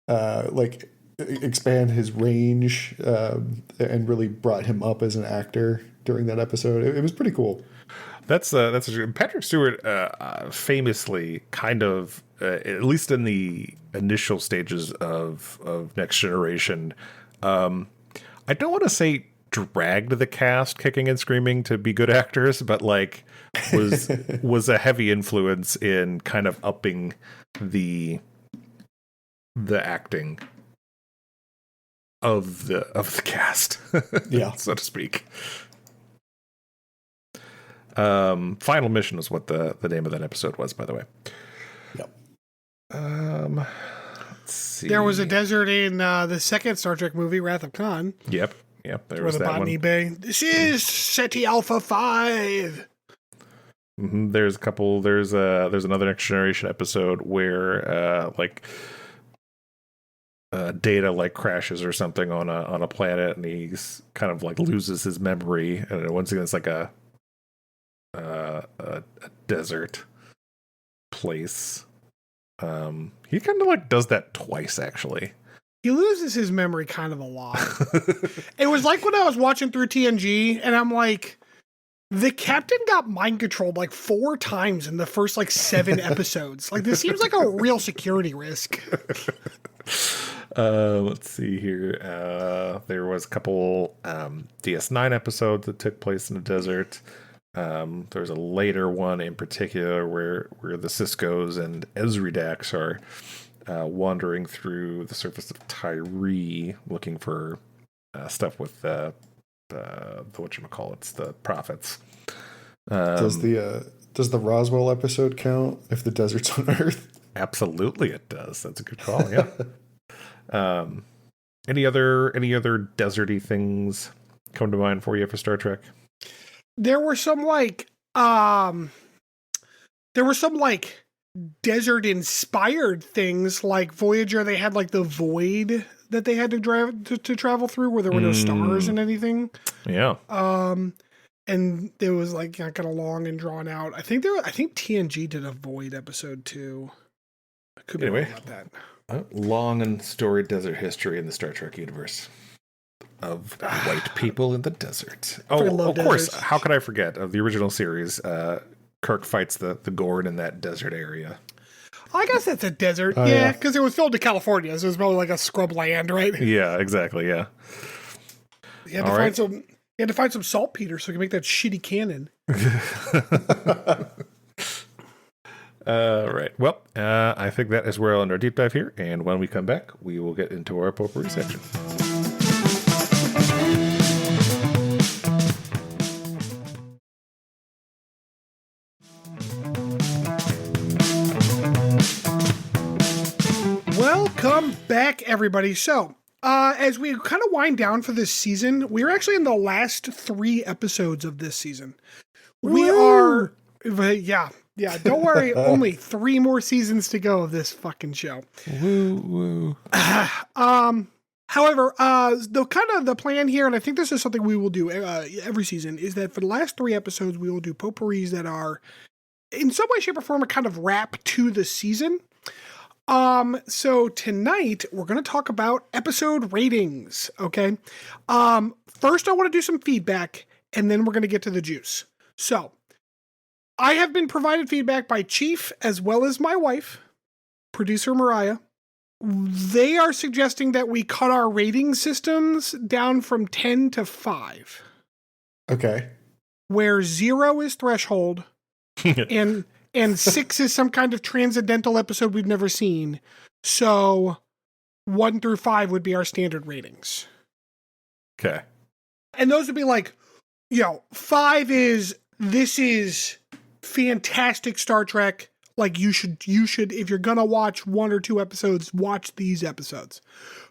like expand his range and really brought him up as an actor during that episode. It was pretty cool.
That's Patrick Stewart famously kind of at least in the initial stages of Next Generation, I don't want to say dragged the cast kicking and screaming to be good actors, but like was a heavy influence in kind of upping the acting of the cast,
yeah,
so to speak. Final Mission is what the name of that episode was, by the way.
Yep.
Let's see.
There was a desert in the second Star Trek movie, Wrath of Khan.
Yep. There was
the
that
Botany
one.
Bay. This is SETI Alpha 5.
Mm-hmm. There's a couple. There's another Next Generation episode where Data like crashes or something on a planet, and he's kind of like loses his memory, and once again it's like a desert place. He kind of like does that twice, actually.
He loses his memory kind of a lot. It was like when I was watching through TNG, and I'm like, the captain got mind controlled like 4 times in the first like 7 episodes. Like, this seems like a real security risk.
Let's see here. There was a couple DS9 episodes that took place in the desert. There's a later one in particular where the Ciscos and Ezridax are wandering through the surface of Tyree looking for stuff with the whatchamacallits, the prophets.
Does the Roswell episode count if the desert's on Earth?
Absolutely, it does. That's a good call. Yeah. Any other deserty things come to mind for you for Star Trek?
There were some desert inspired things like Voyager. They had like the void that they had to travel through where there were no stars and anything.
Yeah.
And it was like kind of long and drawn out. I think TNG did a void episode too. I could be wrong about that.
Long and storied desert history in the Star Trek universe of white people in the desert. Of course. How could I forget of the original series? Kirk fights the Gorn in that desert area.
I guess that's a desert. Yeah, because it was filmed in California, so it was probably like a scrub land, right?
Yeah, exactly. Yeah.
You had to find some saltpeter so you can make that shitty cannon.
Right. Well, I think that is where I'll end our deep dive here. And when we come back, we will get into our potpourri section.
Welcome back, everybody. So, as we kind of wind down for this season, we're actually in the last 3 episodes of this season. We are, yeah, don't worry, only 3 more seasons to go of this fucking show.
Woo.
However, the plan here, and I think this is something we will do every season, is that for the last 3 episodes, we will do potpourris that are, in some way, shape, or form, a kind of wrap to the season. So tonight we're going to talk about episode ratings. Okay. First I want to do some feedback and then we're going to get to the juice. So I have been provided feedback by Chief as well as my wife, producer Mariah. They are suggesting that we cut our rating systems down from 10 to 5.
Okay.
Where 0 is threshold and 6 is some kind of transcendental episode we've never seen. So 1 through 5 would be our standard ratings.
Okay.
And those would be like, 5 is, this is fantastic Star Trek. Like you should, if you're going to watch 1 or 2 episodes, watch these episodes.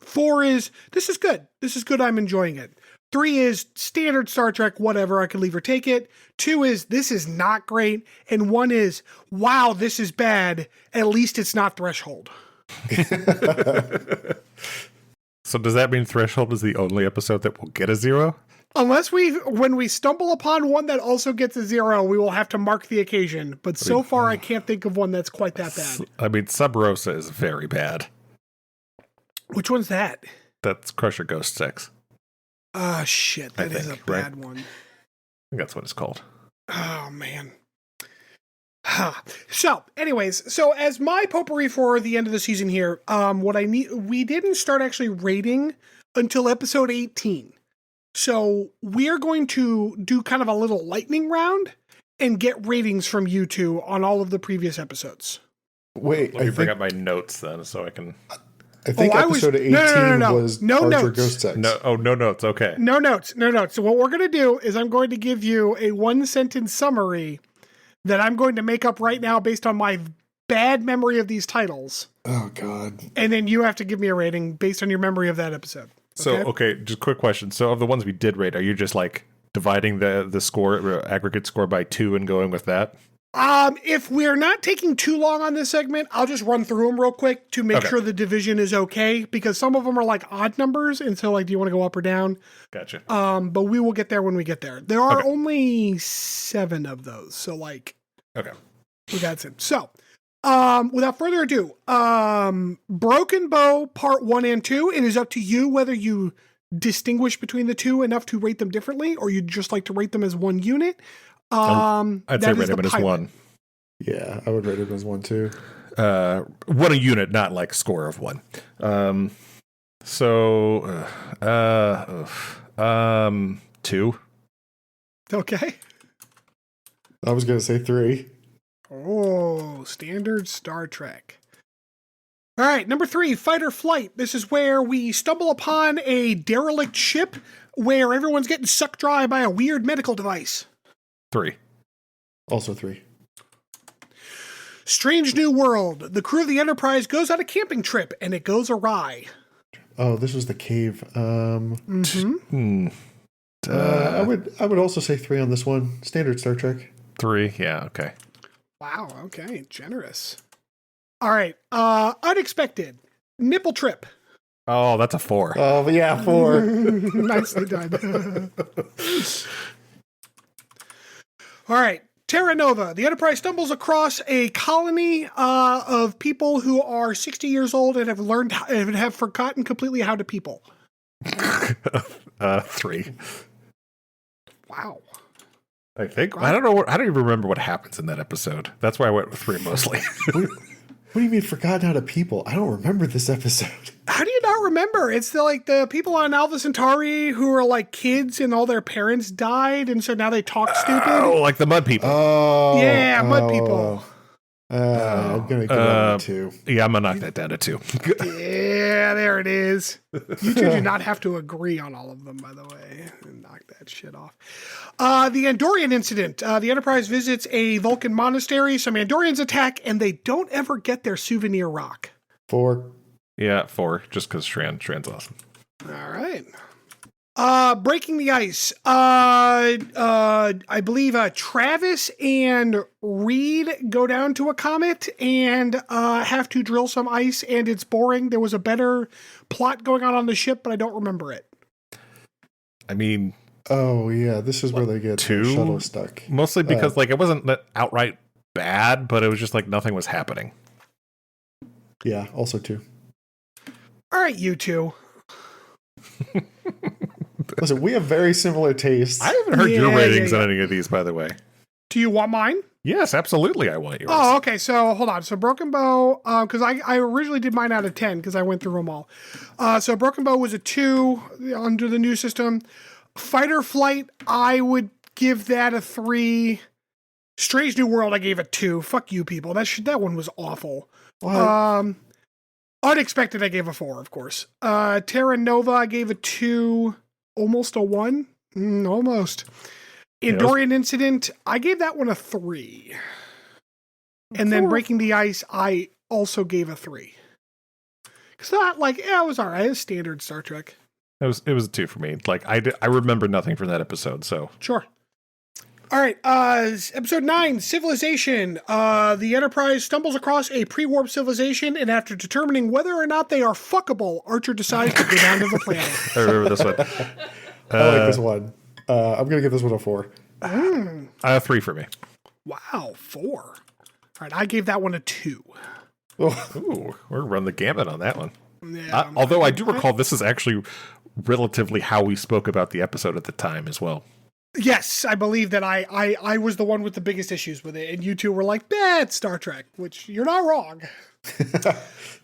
4 is, this is good. I'm enjoying it. 3 is standard Star Trek, whatever, I can leave or take it. 2 is, this is not great. And 1 is, wow, this is bad. At least it's not threshold.
So does that mean threshold is the only episode that will get a 0?
Unless when we stumble upon one that also gets a 0, we will have to mark the occasion. But so far, I can't think of one that's quite that bad.
I mean, Sub Rosa is very bad.
Which one's that?
That's Crusher Ghost Sex.
Ah, shit. That is a bad one.
I think that's what it's called.
Oh, man. So, anyways, as my potpourri for the end of the season here, we didn't start actually rating until episode 18. So, we're going to do kind of a little lightning round and get ratings from you two on all of the previous episodes.
Wait,
Let me bring up my notes then so I can...
I think episode 18 was
no
Archer
notes.
Ghost Sex.
No notes. Okay.
No notes. So what we're going to do is I'm going to give you a 1-sentence summary that I'm going to make up right now based on my bad memory of these titles.
Oh, God.
And then you have to give me a rating based on your memory of that episode.
Okay? So, just a quick question. So of the ones we did rate, are you just like dividing the score, aggregate score by 2 and going with that?
If we're not taking too long on this segment, I'll just run through them real quick to make sure the division is okay, because some of them are like odd numbers. And so do you want to go up or down?
Gotcha.
But we will get there when we get there. There are only 7 of those. So
okay.
We got it. So, without further ado, Broken Bow Part 1 and 2, it is up to you whether you distinguish between the two enough to rate them differently, or you'd just like to rate them as one unit.
I'd say rate him as 1.
Yeah, I would rate him as 1 too.
1 a unit, not like score of 1. So, 2.
Okay.
I was going to say 3.
Oh, standard Star Trek. All right, number 3, fight or flight. This is where we stumble upon a derelict ship where everyone's getting sucked dry by a weird medical device.
3.
Also 3.
Strange New World. The crew of the Enterprise goes on a camping trip and it goes awry.
Oh, this was the cave.
Mm-hmm.
I would also say 3 on this one. Standard Star Trek.
3. Yeah. Okay.
Wow. Okay. Generous. All right. Unexpected. Nipple trip.
Oh, that's a 4.
Oh, but yeah, 4.
Nicely done. All right. Terra Nova. The Enterprise stumbles across a colony of people who are 60 years old and have forgotten completely how to people.
3.
Wow.
I think. I don't know. I don't even remember what happens in that episode. That's why I went with 3 mostly.
What do you mean forgotten how to people? I don't remember this episode.
How do you not remember? It's the people on Alpha Centauri who are like kids and all their parents died, and so now they talk stupid.
Oh, like the mud people.
Oh,
yeah, mud people.
I'm gonna give that a 2.
Yeah, I'm gonna knock that down to 2.
Yeah, there it is. You two do not have to agree on all of them, by the way. Knock that shit off. The Andorian incident. The Enterprise visits a Vulcan monastery. Some Andorians attack, and they don't ever get their souvenir rock.
4.
Yeah, 4. Just because Shran's awesome.
All right. Breaking the ice. I believe Travis and Reed go down to a comet and have to drill some ice, and it's boring. There was a better plot going on the ship, but I don't remember it.
I mean,
oh yeah, this is where they get
2?
the shuttle stuck.
Mostly because it wasn't outright bad, but it was just like nothing was happening.
Yeah, also 2.
All right, you two.
Listen, we have very similar tastes.
I haven't heard your ratings on any of these, by the way.
Do you want mine?
Yes, absolutely. I want yours.
Oh, okay. So hold on. So Broken Bow, because I originally did mine out of 10 because I went through them all. So Broken Bow was a 2 under the new system. Fight or Flight, I would give that a 3. Strange New World, I gave a 2. Fuck you people. That one was awful.
What?
Unexpected, I gave a 4, of course. Terra Nova, I gave a 2. Almost a 1? Almost. Andorian Incident, I gave that one a 3. And then Breaking the Ice, I also gave a 3. Because that, it was all right. It was standard Star Trek.
It was a 2 for me. I remember nothing from that episode, so.
Sure. All right, episode 9, Civilization. The Enterprise stumbles across a pre-warp civilization, and after determining whether or not they are fuckable, Archer decides to go down to the planet.
I remember this one.
I like this one. I'm going to give this one a 4.
3 for me.
Wow, 4. All right, I gave that one a 2.
Ooh, we're run the gamut on that one.
Yeah,
although I do recall this is actually relatively how we spoke about the episode at the time as well.
Yes, I believe that I was the one with the biggest issues with it, and you two were like, it's Star Trek, which you're not wrong.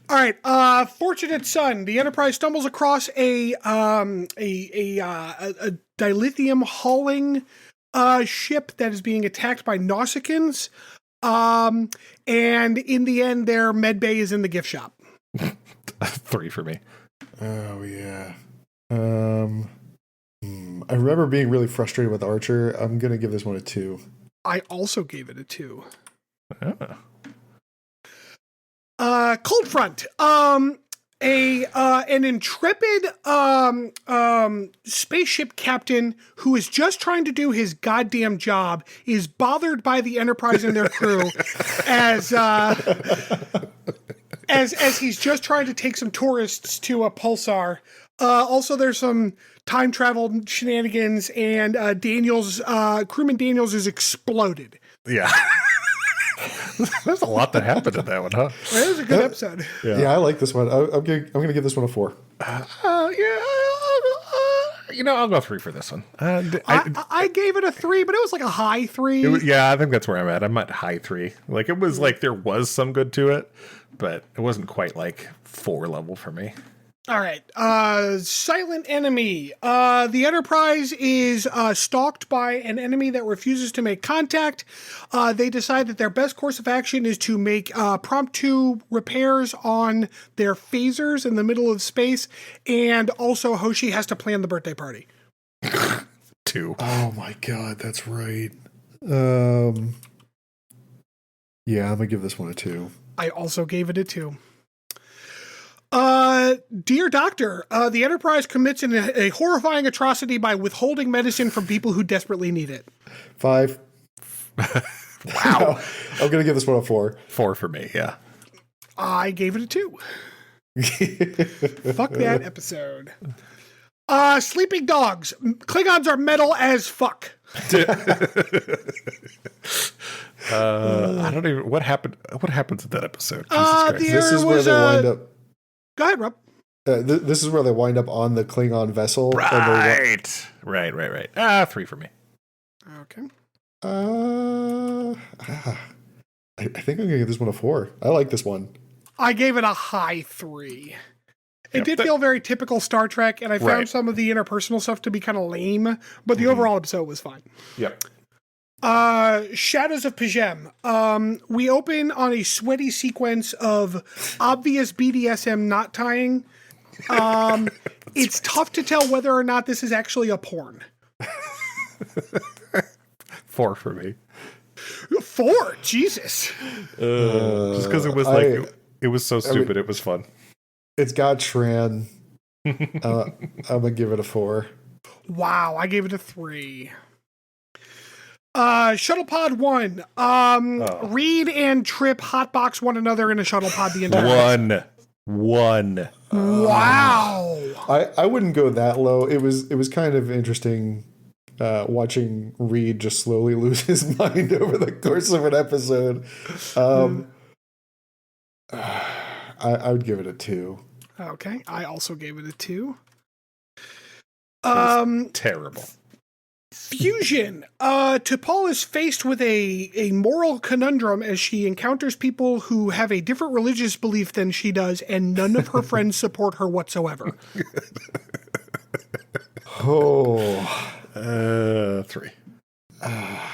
All right, Fortunate Son. The Enterprise stumbles across a dilithium hauling ship that is being attacked by Nausicaans, and in the end, their med bay is in the gift shop.
3 for me.
Oh yeah. I remember being really frustrated with Archer. I'm going to give this one a 2.
I also gave it a 2.
Oh.
Cold Front. An intrepid spaceship captain who is just trying to do his goddamn job is bothered by the Enterprise and their crew as he's just trying to take some tourists to a pulsar. Also, there's some time travel shenanigans, and crewman Daniels is exploded.
Yeah. There's a lot that happened in that one, huh?
It was a good episode.
Yeah, I like this one. I'm gonna give this one a 4.
I'll go 3 for this one.
I gave it a 3, but it was like a high 3.
I think that's where I'm at. I'm at high 3. It was there was some good to it, but it wasn't quite 4 level for me.
All right. Silent enemy. The Enterprise is stalked by an enemy that refuses to make contact. They decide that their best course of action is to make promptu repairs on their phasers in the middle of space, and also Hoshi has to plan the birthday party.
2.
Oh my god, that's right. Yeah, I'm gonna give this one a 2.
I also gave it a 2. Dear Doctor, the Enterprise commits a horrifying atrocity by withholding medicine from people who desperately need it.
5.
Wow.
I'm gonna give this one a 4.
4 for me, yeah.
I gave it a 2. Fuck that episode. Sleeping dogs. Klingons are metal as fuck.
I don't even. What happened? What happens in that episode? Jesus Christ.
This is where they wind up.
Go ahead, Rob.
This is where they wind up on the Klingon vessel.
Right. 3 for me.
Okay.
I think I'm gonna give this one a 4. I like this one.
I gave it a high 3. It did feel very typical Star Trek, and I found some of the interpersonal stuff to be kind of lame, but the overall episode was fine.
Yep.
Shadows of Pajem. We open on a sweaty sequence of obvious BDSM knot tying. It's tough to tell whether or not this is actually a porn.
4 for me.
4? Jesus.
Just because it was it was so stupid, it was fun.
It's got Tran. I'm gonna give it a 4.
Wow, I gave it a 3. Shuttle Pod 1. Reed and Trip hotbox one another in a shuttle pod the entire
One.
Wow.
I wouldn't go that low. It was kind of interesting watching Reed just slowly lose his mind over the course of an episode. I would give it a 2.
Okay, I also gave it a 2.
Terrible.
Fusion. T'Pol is faced with a moral conundrum as she encounters people who have a different religious belief than she does, and none of her friends support her whatsoever.
3.
I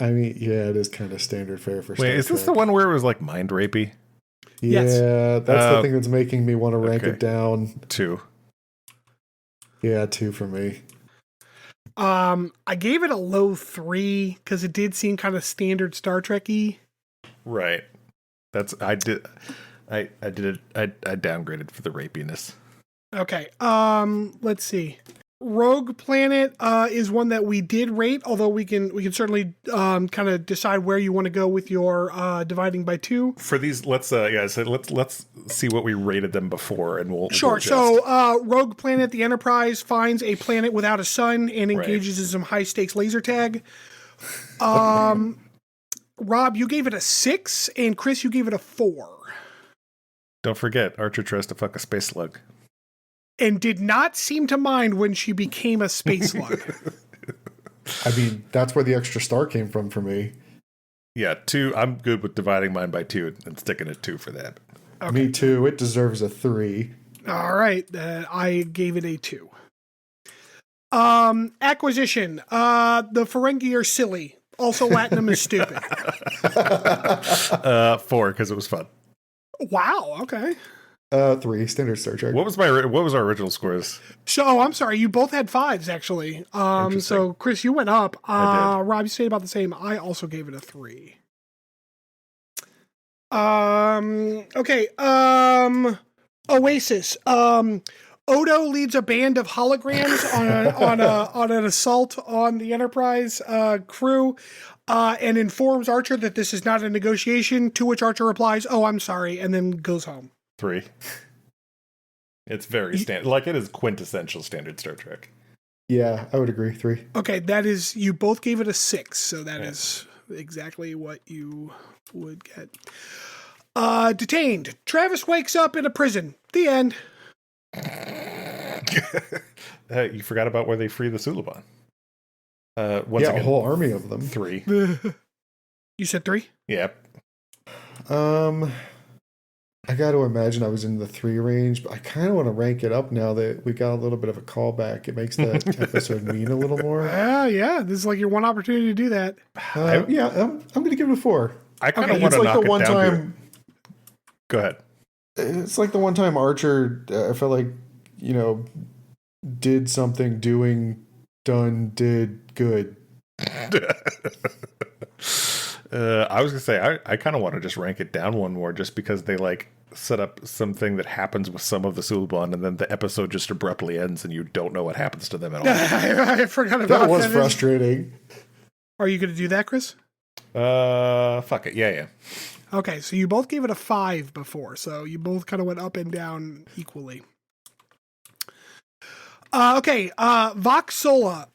mean, yeah, it is kind of standard fare for Star
Wait, is this
Trek.
the one where it was like mind rapey?
Yeah,
Yes.
that's the thing that's making me want to rank it down.
2.
Yeah, 2 for me.
I gave it a low 3 because it did seem kind of standard Star Trek-y.
Right. I downgraded for the rapiness.
Okay. Let's see. Rogue Planet is one that we did rate, although we can certainly kind of decide where you want to go with your dividing by 2.
For these, let's see what we rated them before, and we'll
Sure.
adjust.
So, Rogue Planet, the Enterprise finds a planet without a sun and engages in some high stakes laser tag. Rob, you gave it a 6, and Chris, you gave it a 4.
Don't forget, Archer tries to fuck a space slug.
And did not seem to mind when she became a space slug.
I mean, that's where the extra star came from for me.
Yeah, 2. I'm good with dividing mine by 2 and sticking at 2 for that.
Okay.
Me too. It deserves a 3.
All right. I gave it a 2. Acquisition. The Ferengi are silly. Also, Latinum is stupid.
4, because it was fun.
Wow. Okay.
3, standard Star Trek.
What was our original scores?
So, I'm sorry. You both had 5s, actually. So, Chris, you went up.
I did.
Rob, you stayed about the same. I also gave it a 3. Okay. Oasis. Odo leads a band of holograms on an assault on the Enterprise crew, and informs Archer that this is not a negotiation. To which Archer replies, "Oh, I'm sorry," and then goes home.
3. It's very standard. Like, it is quintessential standard Star Trek.
Yeah, I would agree. 3.
Okay, that is, you both gave it a 6, so that is exactly what you would get. Detained. Travis wakes up in a prison. The end.
You forgot about where they free the Suliban.
Once again, a whole army of them.
3.
You said 3?
Yep.
I got to imagine I was in the 3 range, but I kind of want to rank it up now that we got a little bit of a callback. It makes that episode mean a little more.
Yeah. This is like your one opportunity to do that.
I'm going to give it a 4.
I kind of want to knock it down to... Go ahead.
It's like the one time Archer, I felt like, did something, did good.
I was gonna say I kind of want to just rank it down one more, just because they like set up something that happens with some of the Suliban, and then the episode just abruptly ends, and you don't know what happens to them at all.
I forgot about that.
That was frustrating.
Are you going to do that, Chris?
Fuck it, yeah.
Okay, so you both gave it a 5 before, so you both kind of went up and down equally. Okay, Vox Sola.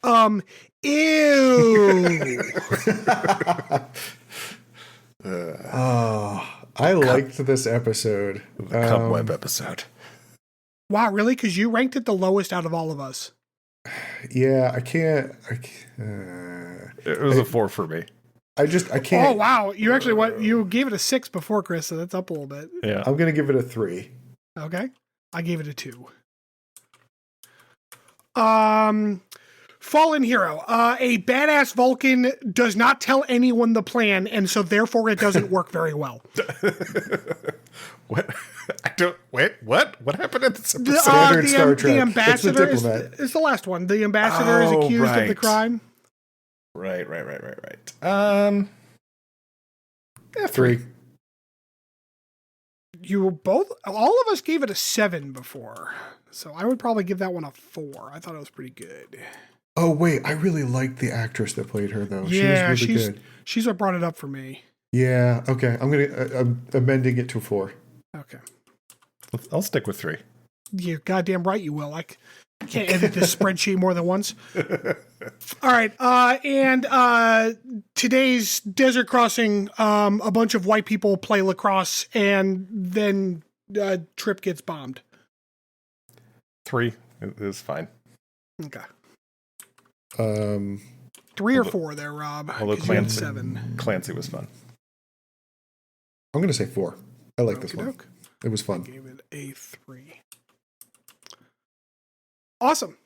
Ew.
I liked this episode.
The Cobweb episode.
Wow, really? Because you ranked it the lowest out of all of us.
Yeah, I can't.
It was a 4 for me.
I can't.
Oh, wow. You gave it a 6 before, Chris, so that's up a little bit.
Yeah.
I'm going to give it a 3.
Okay. I gave it a 2. Fallen Hero. A badass Vulcan does not tell anyone the plan, and so therefore it doesn't work very well.
What? What happened in this episode?
Standard Star Trek.
The ambassador
It's the diplomat.
is the last one. The ambassador is accused of the crime.
Right. Yeah, 3.
All of us gave it a 7 before. So I would probably give that one a 4. I thought it was pretty good.
Oh, wait. I really liked the actress that played her, though.
Yeah,
she was really good.
She's what brought it up for me.
Yeah, okay. I'm amending it to 4.
Okay.
I'll stick with 3.
You're goddamn right you will. I can't edit this spreadsheet more than once. All right. And today's Desert Crossing, a bunch of white people play lacrosse, and then Trip gets bombed.
3 is fine.
Okay.
3
or 4 there, Rob.
Although
Clancy, 7.
Clancy was fun.
I'm going to say 4. I like this one. It was fun.
Gave it a 3. Awesome.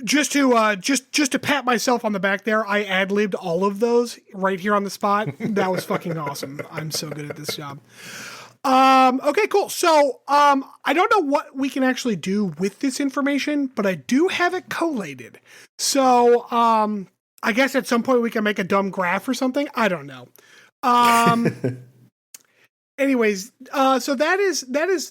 Just to pat myself on the back there, I ad-libbed all of those right here on the spot. That was fucking awesome. I'm so good at this job. Okay, cool. So, I don't know what we can actually do with this information, but I do have it collated. So, I guess at some point we can make a dumb graph or something. I don't know. Anyways, so that is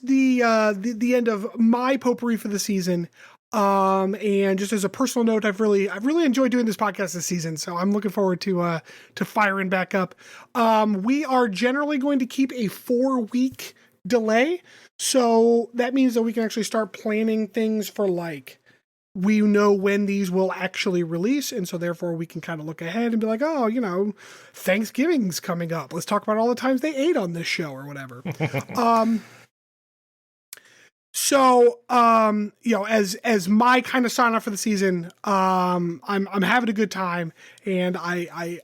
the end of my potpourri for the season. And just as a personal note, I've really enjoyed doing this podcast this season, so I'm looking forward to firing back up. We are generally going to keep a 4-week delay, so that means that we can actually start planning things for we know when these will actually release, and so therefore we can kind of look ahead and be like, oh, Thanksgiving's coming up. Let's talk about all the times they ate on this show or whatever. So, as my kind of sign off for the season, I'm having a good time, and I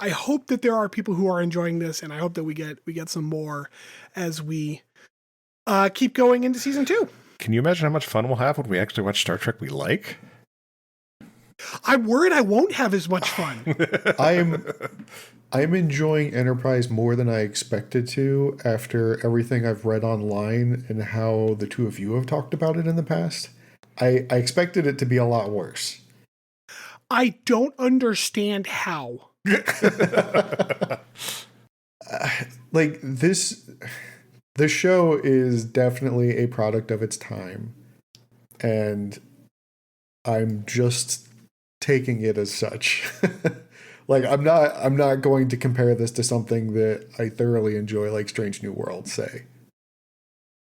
hope that there are people who are enjoying this, and I hope that we get some more as we keep going into season 2.
Can you imagine how much fun we'll have when we actually watch Star Trek we like?
I'm worried I won't have as much fun.
I'm enjoying Enterprise more than I expected to after everything I've read online and how the two of you have talked about it in the past. I expected it to be a lot worse.
I don't understand how.
This show is definitely a product of its time, and I'm just taking it as such. I'm not going to compare this to something that I thoroughly enjoy, like Strange New Worlds, say.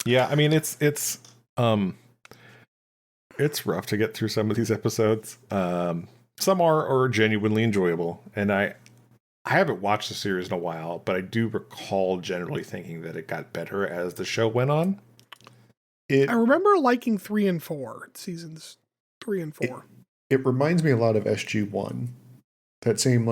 Yeah, I mean it's rough to get through some of these episodes. Some are genuinely enjoyable, and I haven't watched the series in a while, but I do recall generally thinking that it got better as the show went on.
I remember liking 3 and 4, seasons 3 and 4.
It reminds me a lot of SG-1. That same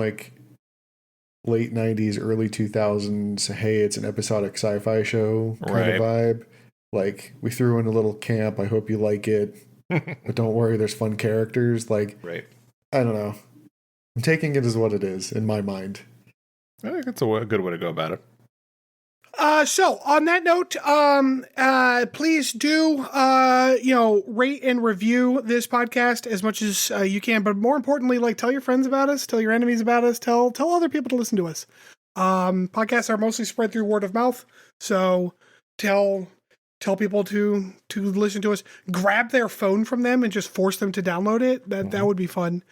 late 90s, early 2000s, hey, it's an episodic sci-fi show kind of vibe. Like, we threw in a little camp, I hope you like it, but don't worry, there's fun characters. Like,
right.
I don't know. I'm taking it as what it is in my mind.
I think that's a good way to go about it.
So on that note, please do, rate and review this podcast as much as you can, but more importantly, like, tell your friends about us, tell your enemies about us, tell other people to listen to us. Podcasts are mostly spread through word of mouth. So tell people to listen to us, grab their phone from them and just force them to download it. That would be fun.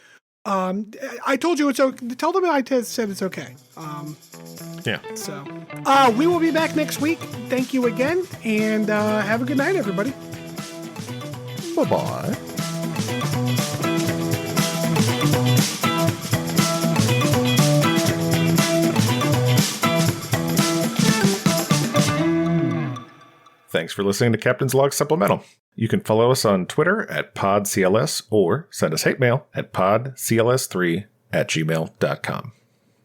I told you it's okay. Tell them I said it's okay.
Yeah.
So, we will be back next week. Thank you again, and have a good night, everybody.
Bye-bye. Thanks for listening to Captain's Log Supplemental. You can follow us on Twitter at PodCLS or send us hate mail at podcls3@gmail.com.